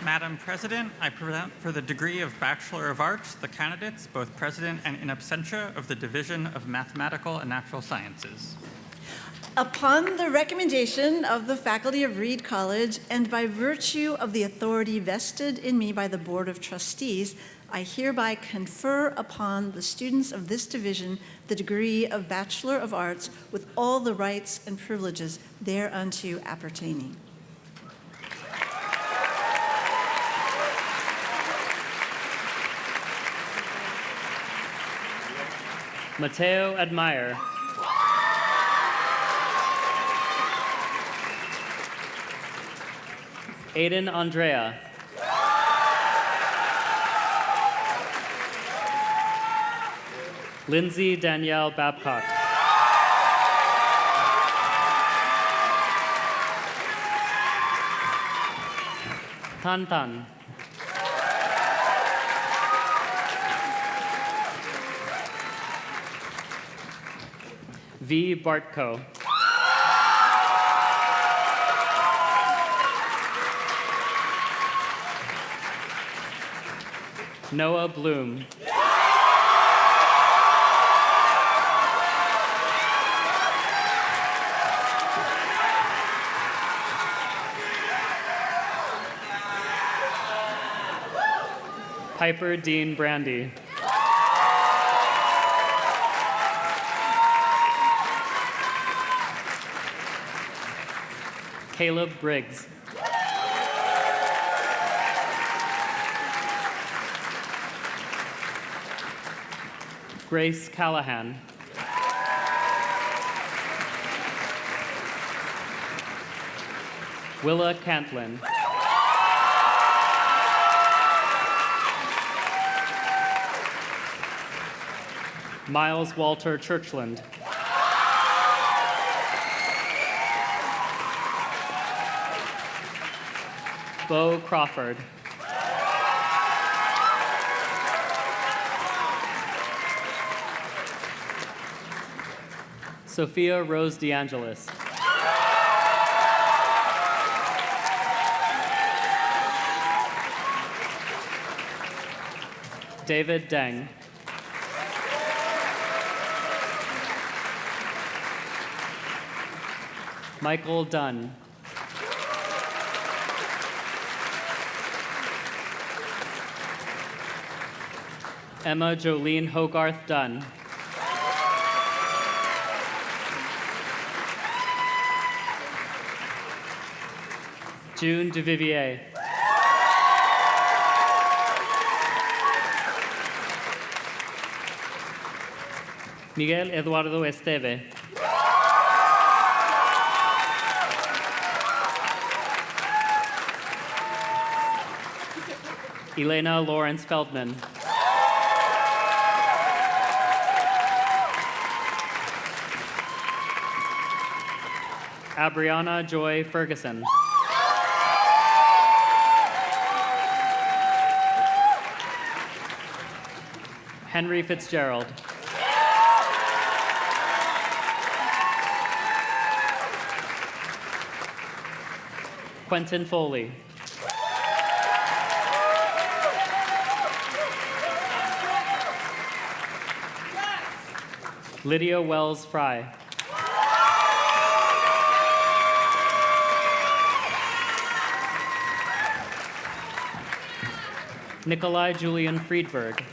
Madam President, I present for the degree of Bachelor of Arts the candidates, both present and in absentia, of the Division of Mathematical and Natural Sciences. Upon the recommendation of the faculty of Reed College and by virtue of the authority vested in me by the Board of Trustees, I hereby confer upon the students of this division the degree of Bachelor of Arts with all the rights and privileges thereunto appertaining. Mateo Admire. Aiden Andrea. Lindsay Danielle Babcock. Tan Tan. V. Bartko. Noah Bloom. Piper Dean Brandy. Caleb Briggs. Grace Callahan. Willa Cantlin. Miles Walter Churchland. Bo Crawford. Sophia Rose DeAngelis. David Deng. Michael Dunn. Emma Jolene Hogarth Dunn. June DeVivier. Miguel Eduardo Esteve. Elena Lawrence Feldman. Abriana Joy Ferguson. Henry Fitzgerald. Quentin Foley. Lydia Wells Fry. Nikolai Julian Friedberg.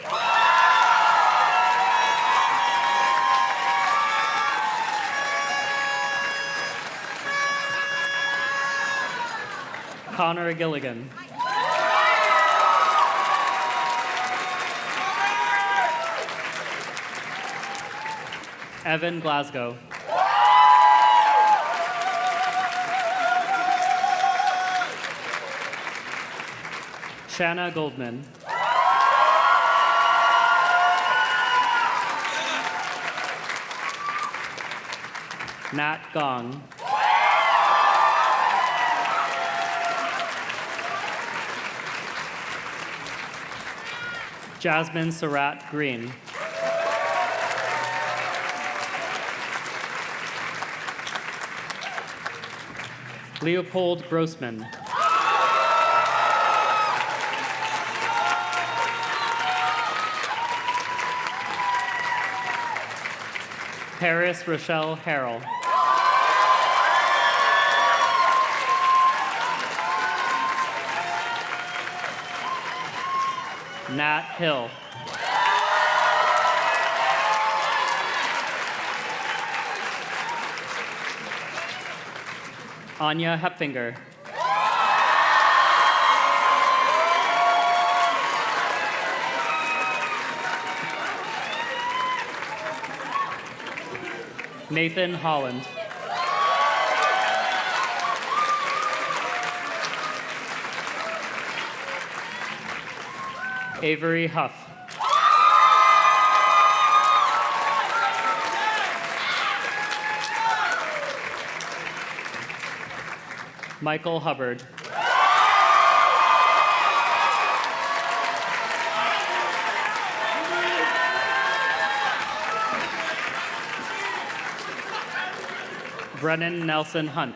Connor Gilligan. Evan Glasgow. Shanna Goldman. Nat Gong. Jasmine Surratt Green. Leopold Grossman. Paris Rochelle Harrell. Nat Hill. Anya Hepfinger. Nathan Holland. Avery Huff. Michael Hubbard. Brennan Nelson Hunt.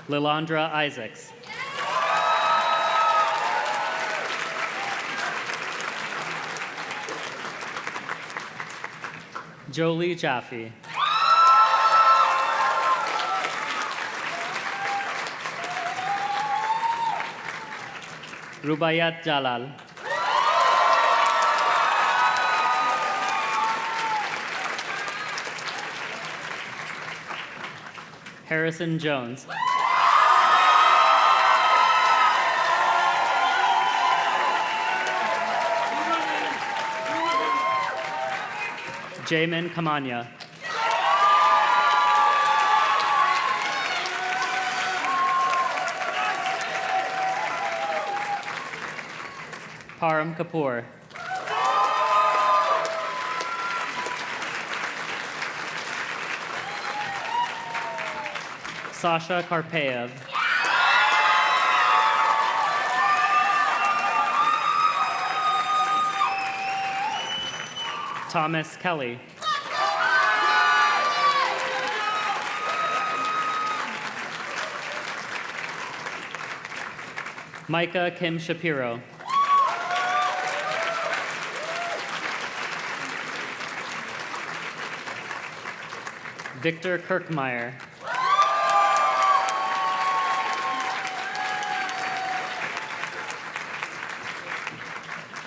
Lilandra Isaacs. Jolie Jaffe. Rubayat Jalal. Harrison Jones. Jamin Kamanya. Param Kapoor. Sasha Karpeyev. Thomas Kelly. Micah Kim Shapiro. Victor Kirkmeyer.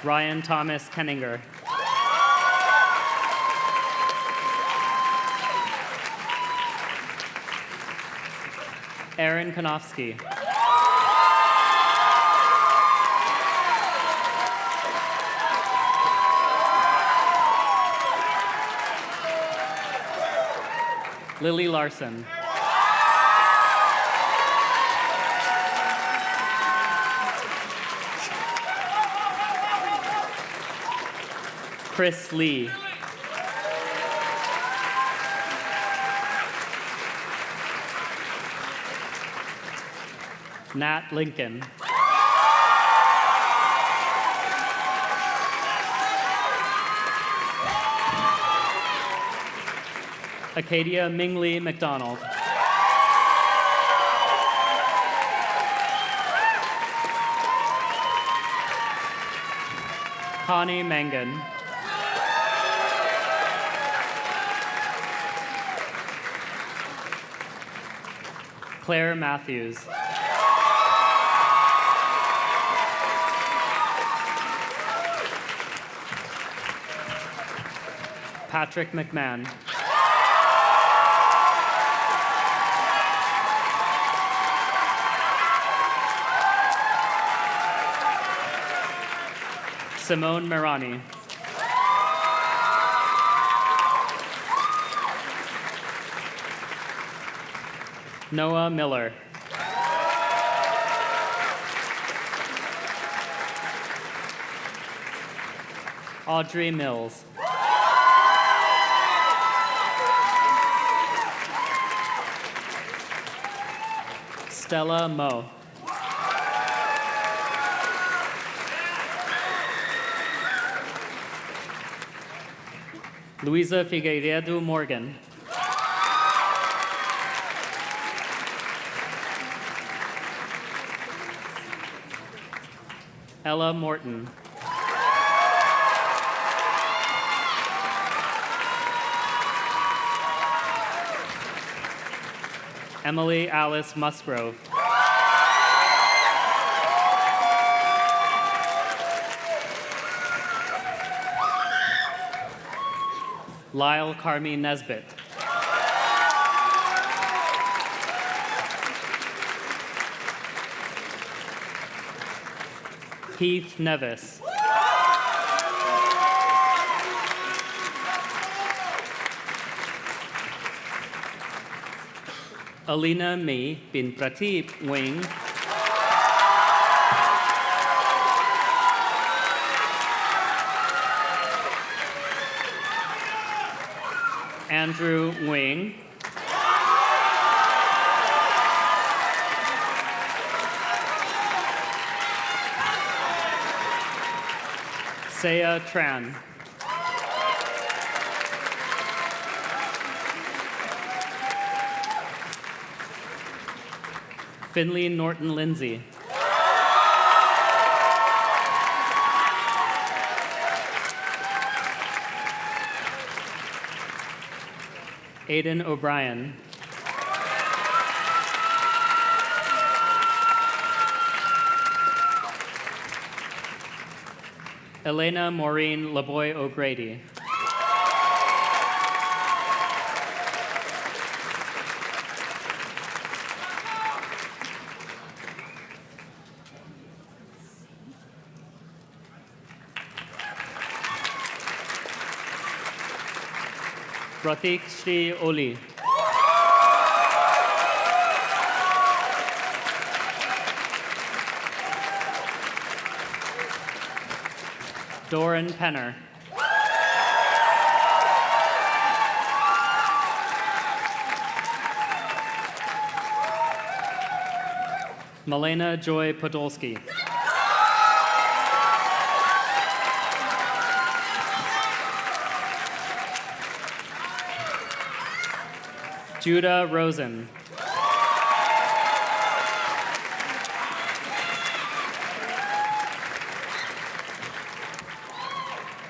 Ryan Thomas Kenninger. Aaron Konofsky. Lily Larson. Chris Lee. Nat Lincoln. Acadia Mingli McDonald. Connie Mangan. Claire Matthews. Patrick McMahon. Simone Marani. Noah Miller. Audrey Mills. Stella Moe. Luisa Figueiredo Morgan. Ella Morton. Emily Alice Musgrove. Lyle Carmi Nesbitt. Heath Nevis. Alina Mee bin Prateep Wing. Andrew Wing. Saya Tran. Finley Norton Lindsay. Aidan O'Brien. Elena Maureen LeBoy O'Grady. Pratik Shri Oli. Doran Penner. Malena Joy Podolsky. Judah Rosen.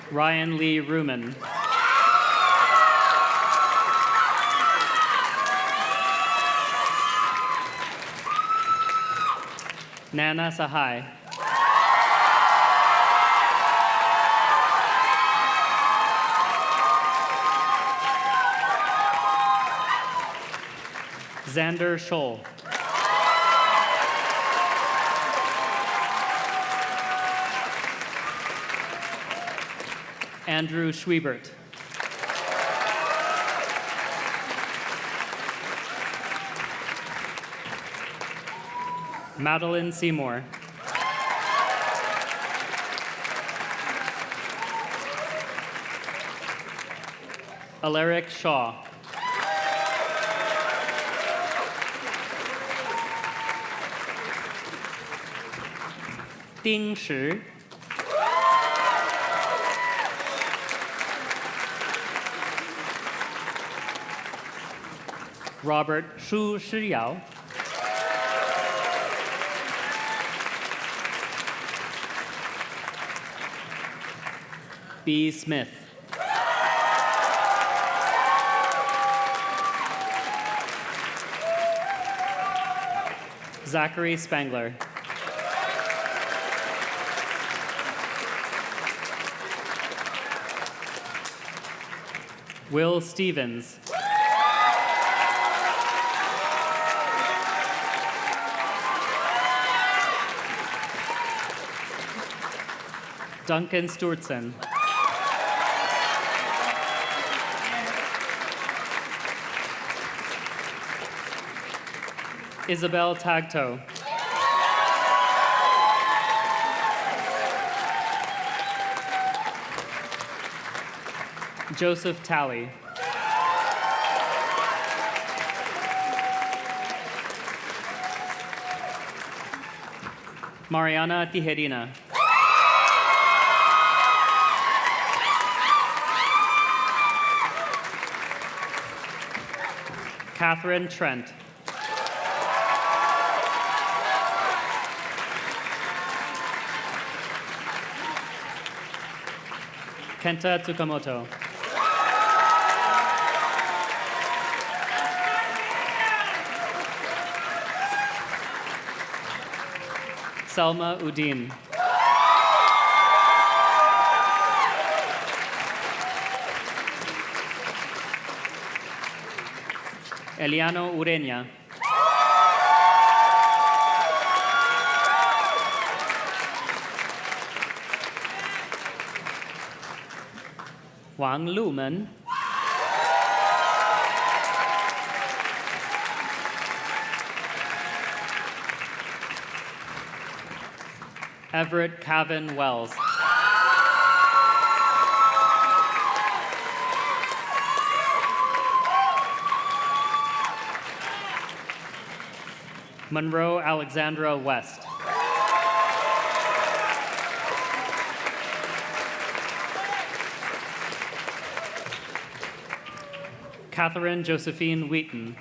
Ryan Lee Ruman. Nana Sahai. Xander Scholl. Andrew Schwiebert. Madeline Seymour. Alaric Shaw. Ding Shi. Robert Shu Shiyao. B. Smith. Zachary Spangler. Will Stevens. Duncan Stewartson. Isabel Tagto. Joseph Talley. Mariana Tijerina. Catherine Trent. Kenta Tsukamoto. Selma Udin. Eliano Ureña. Wang Lumen. Everett Cavan Wells. Monroe Alexandra West. Catherine Josephine Wheaton.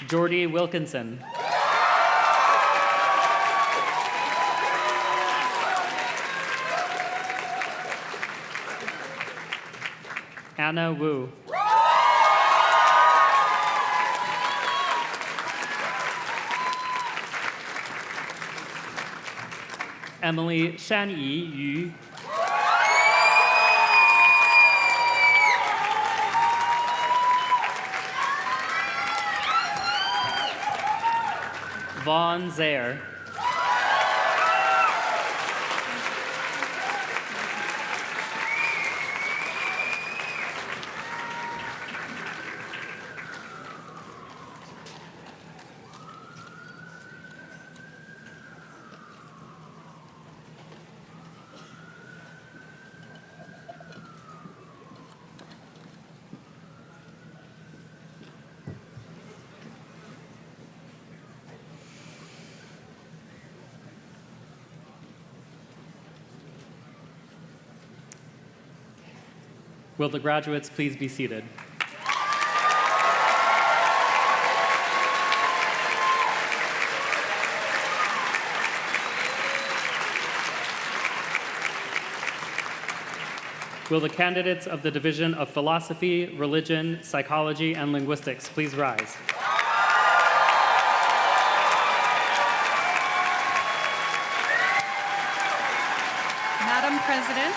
Jordy Wilkinson. Anna Wu. Emily Shanyi Yu. Vaughn Zaire. Will the graduates please be seated? Will the candidates of the Division of Philosophy, Religion, Psychology, and Linguistics please rise? Madam President,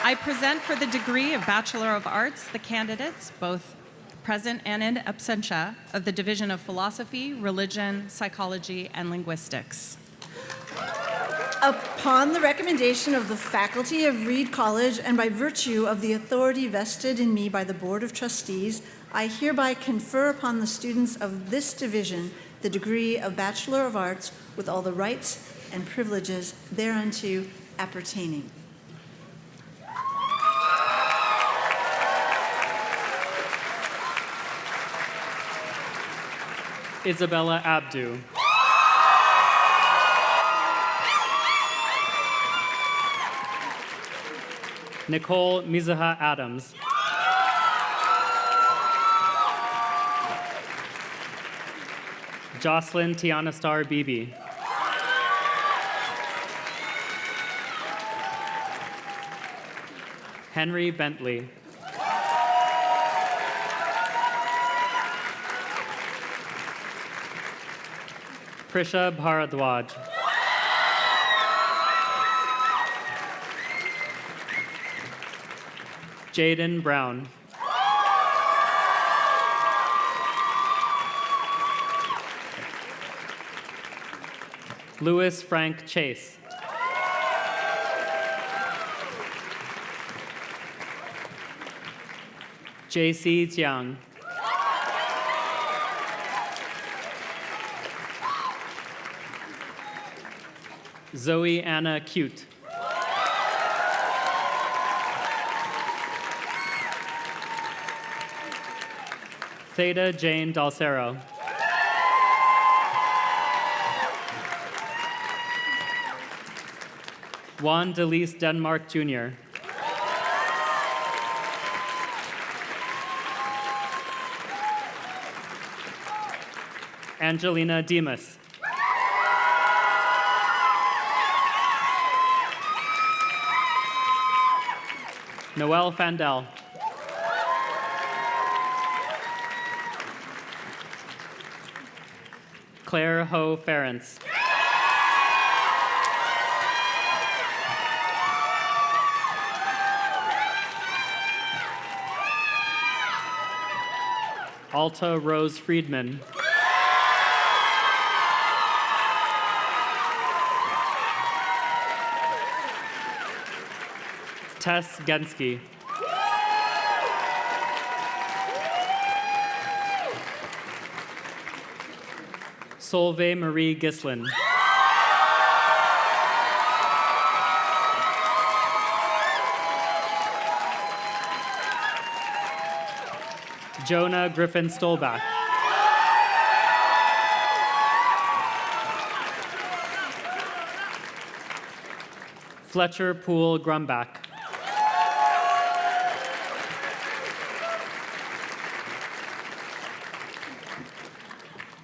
I present for the degree of Bachelor of Arts the candidates, both present and in absentia, of the Division of Philosophy, Religion, Psychology, and Linguistics. Upon the recommendation of the faculty of Reed College and by virtue of the authority vested in me by the Board of Trustees, I hereby confer upon the students of this division the degree of Bachelor of Arts with all the rights and privileges thereunto appertaining. Isabella Abdu. Nicole Mizaha Adams. Jocelyn Tiana Star Beebe. Henry Bentley. Prisha Bharadwaj. Jaden Brown. Louis Frank Chase. JC Jiang. Zoe Anna Cute. Theta Jane Dalcero. Juan Delise Denmark Jr. Angelina Demas. Noelle Fandel. Claire Ho Ferentz. Alta Rose Friedman. Tess Gensky. Solveig Marie Gislin. Jonah Griffin Stolbach. Fletcher Poole Grumbach.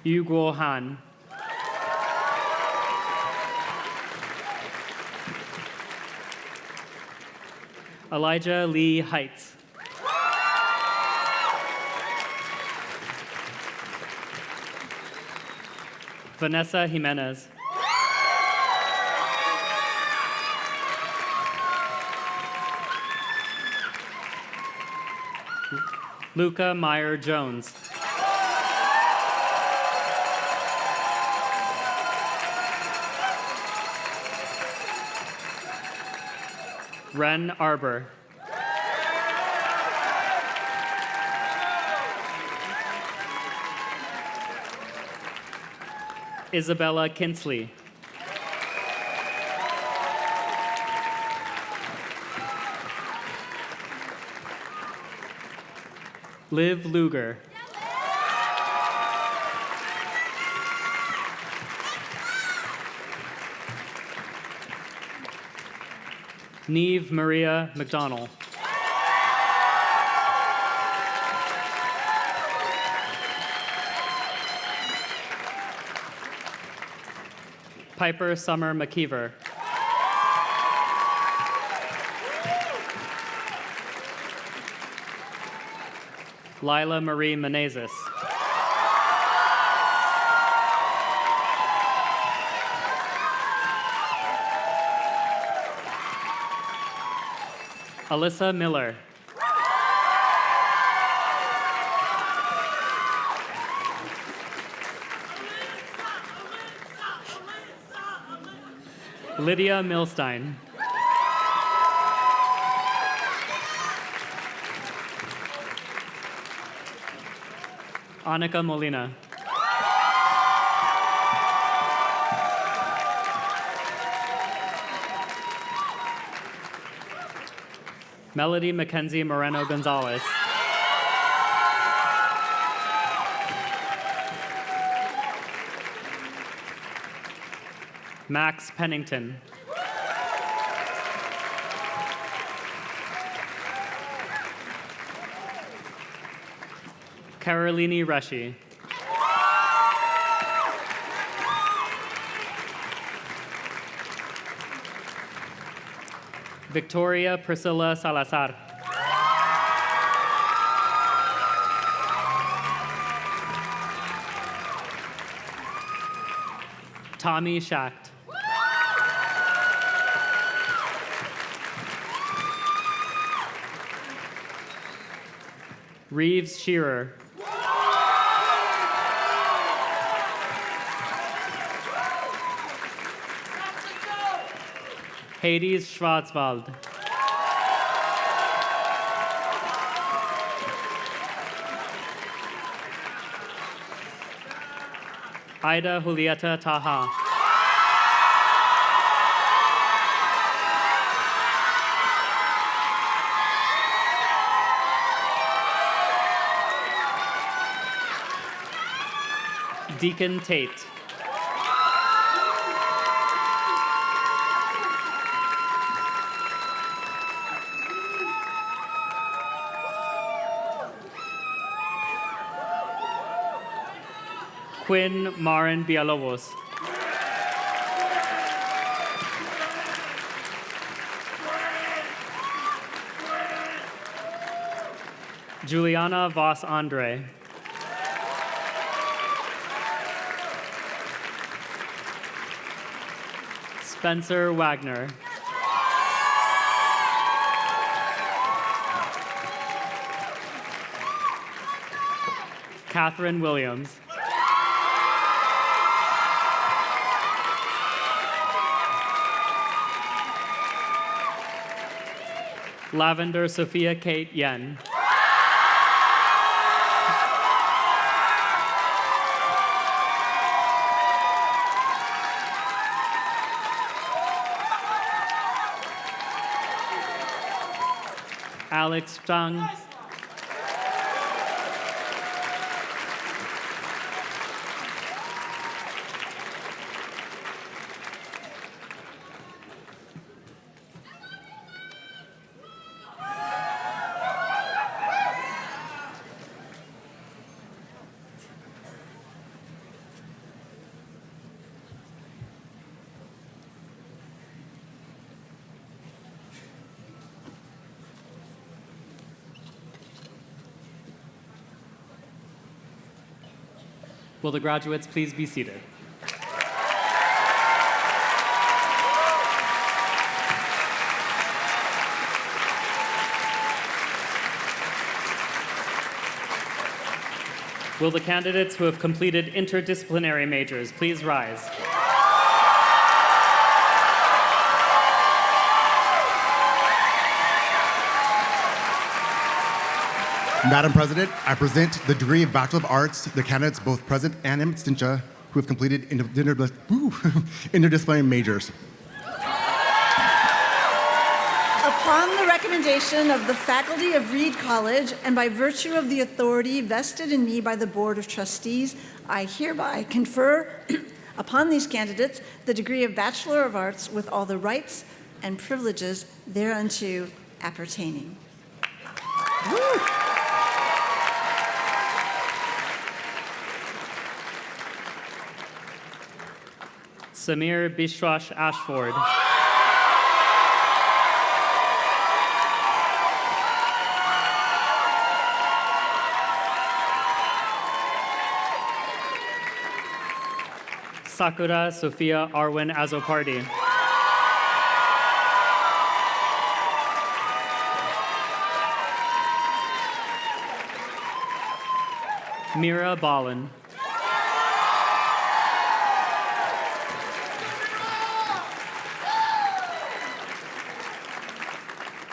Yu Guo Han. Elijah Lee Heights. Vanessa Jimenez. Luca Meyer Jones. Ren Arbor. Isabella Kinsley. Liv Luger. Neve Maria McDonald. Piper Summer McKeever. Lila Marie Menezes. Alyssa Miller. Lydia Milstein. Annika Molina. Melody Mackenzie Moreno Gonzalez. Max Pennington. Carolini Reshi. Victoria Priscilla Salazar. Tommy Schacht. Reeves Shearer. Hades Schwarzwald. Ida Julieta Taha. Deacon Tate. Quinn Marin Villalobos. Juliana Voss Andre. Spencer Wagner. Catherine Williams. Lavender Sophia Kate Yen. Alex Zhang. Will the graduates please be seated? Will the candidates who have completed interdisciplinary majors please rise? Madam President, I present the degree of Bachelor of Arts, the candidates both present and in absentia who have completed interdisciplinary majors. Upon the recommendation of the faculty of Reed College and by virtue of the authority vested in me by the Board of Trustees, I hereby confer upon these candidates the degree of Bachelor of Arts with all the rights and privileges thereunto appertaining. Woo. Samir Bishwash Ashford. Sakura Sophia Arwin Azopardi. Mira Ballin.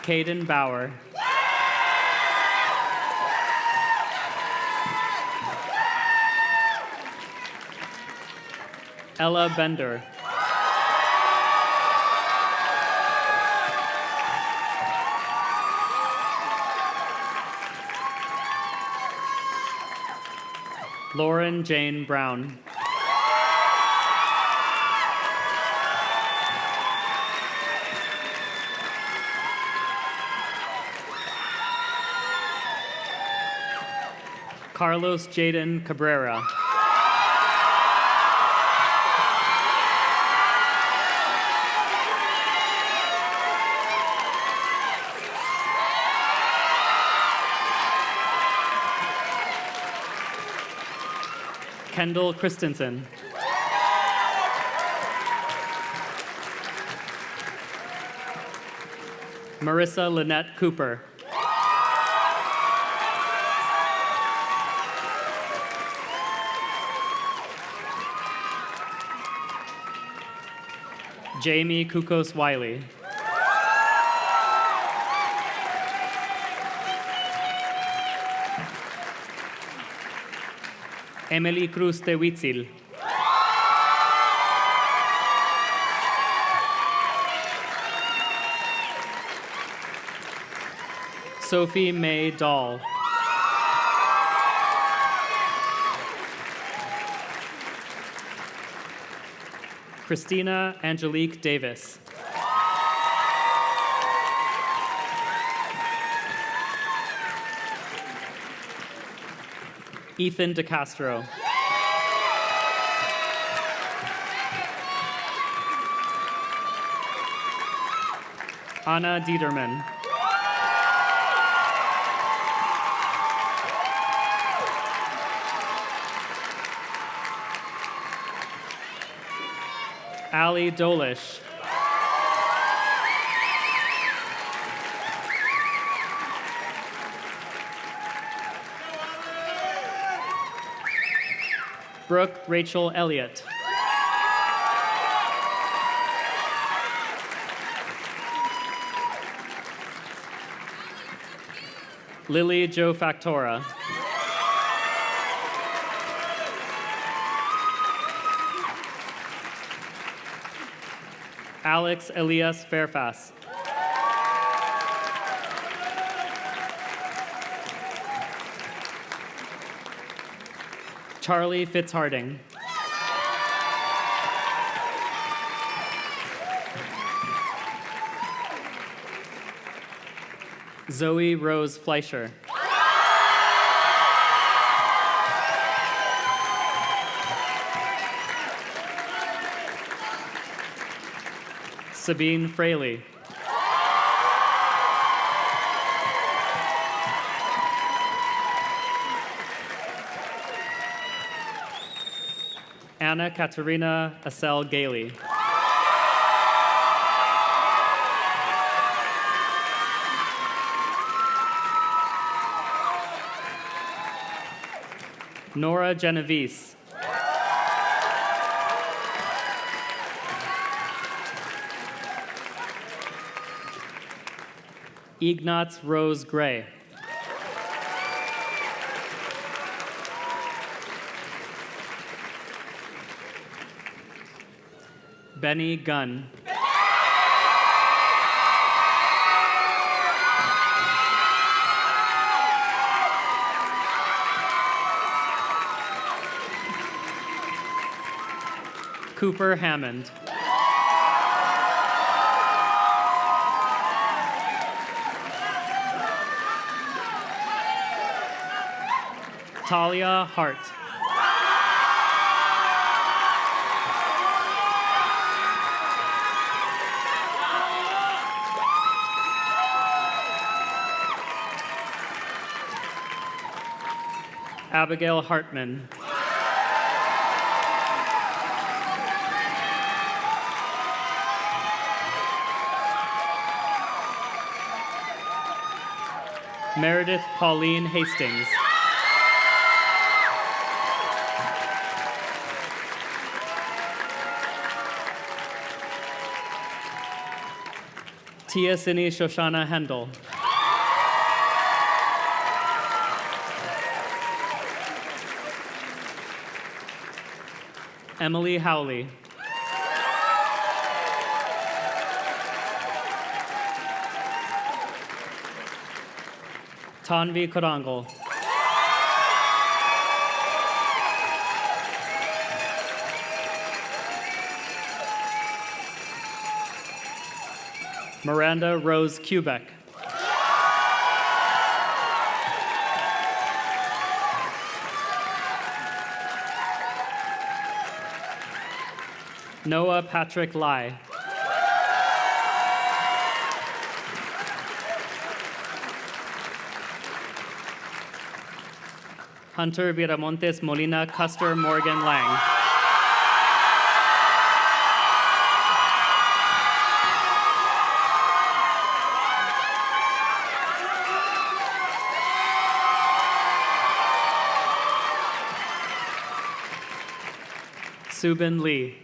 Caden Bauer. Ella Bender. Lauren Jane Brown. Carlos Jaden Cabrera. Kendall Christensen. Marissa Lynette Cooper. Jamie Kukos Wiley. Emily Cruz de Huitzil. Sophie May Dahl. Christina Angelique Davis. Ethan DeCastro. Anna Dieterman. Ali Dolish. Brooke Rachel Elliott. Lily Jo Factora. Alex Elias Fairfax. Charlie Fitzharding. Zoe Rose Fleischer. Sabine Fraley. Anna Katerina Assel Gailey. Nora Genovese. Ignatz Rose Gray. Benny Gunn. Cooper Hammond. Talia Hart. Abigail Hartman. Meredith Pauline Hastings. Tia Sini Shoshana Hendel. Emily Howley. Tanvi Korangal. Miranda Rose Kubek. Noah Patrick Lai. Hunter Viramontes Molina Custer Morgan Lang. Subin Lee.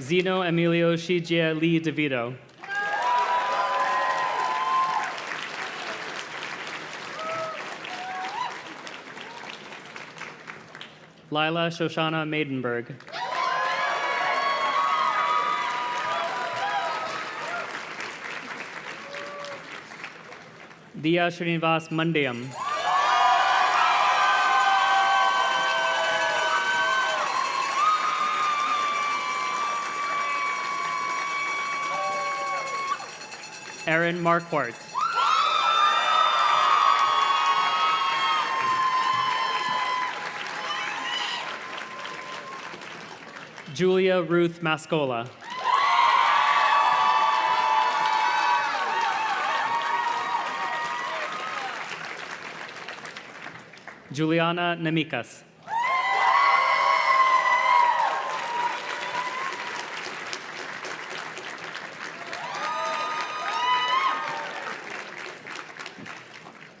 Zeno Emilio Shijia Lee DeVito. Lila Shoshana Maidenberg. Dia Srinivas Mandayam. Aaron Marquardt. Julia Ruth Mascola. Juliana Nemikas.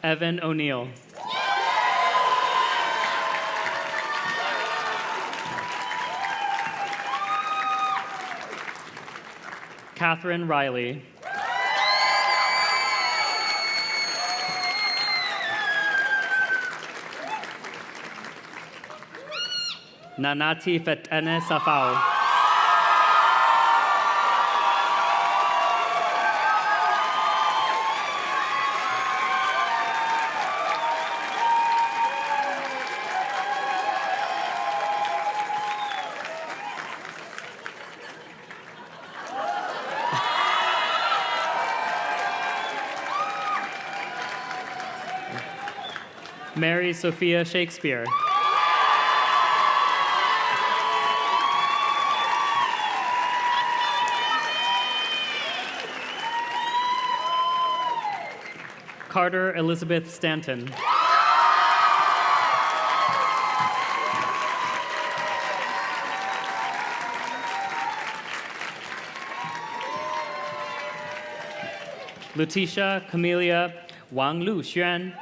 Evan O'Neill. Catherine Riley. Nanati Fetene Safau. Mary Sophia Shakespeare. Carter Elizabeth Stanton. Letitia Camelia Wang Lu Xuan.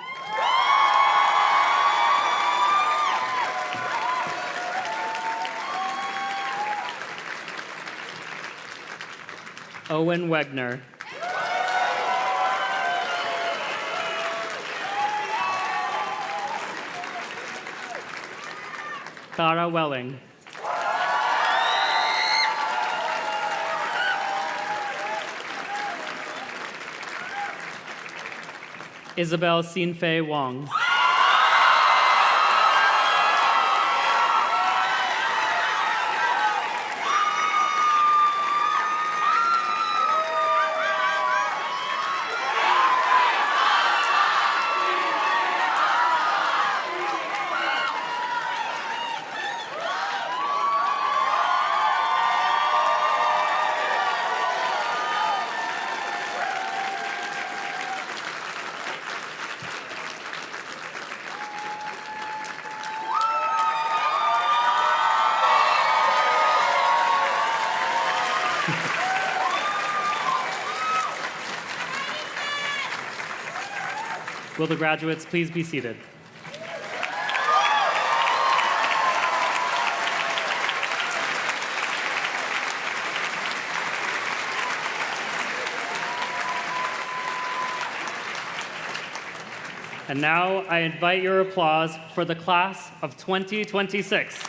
Owen Wegner. Tara Welling. Isabel Sinfei Wong. Will the graduates please be seated? And now I invite your applause for the class of 2026.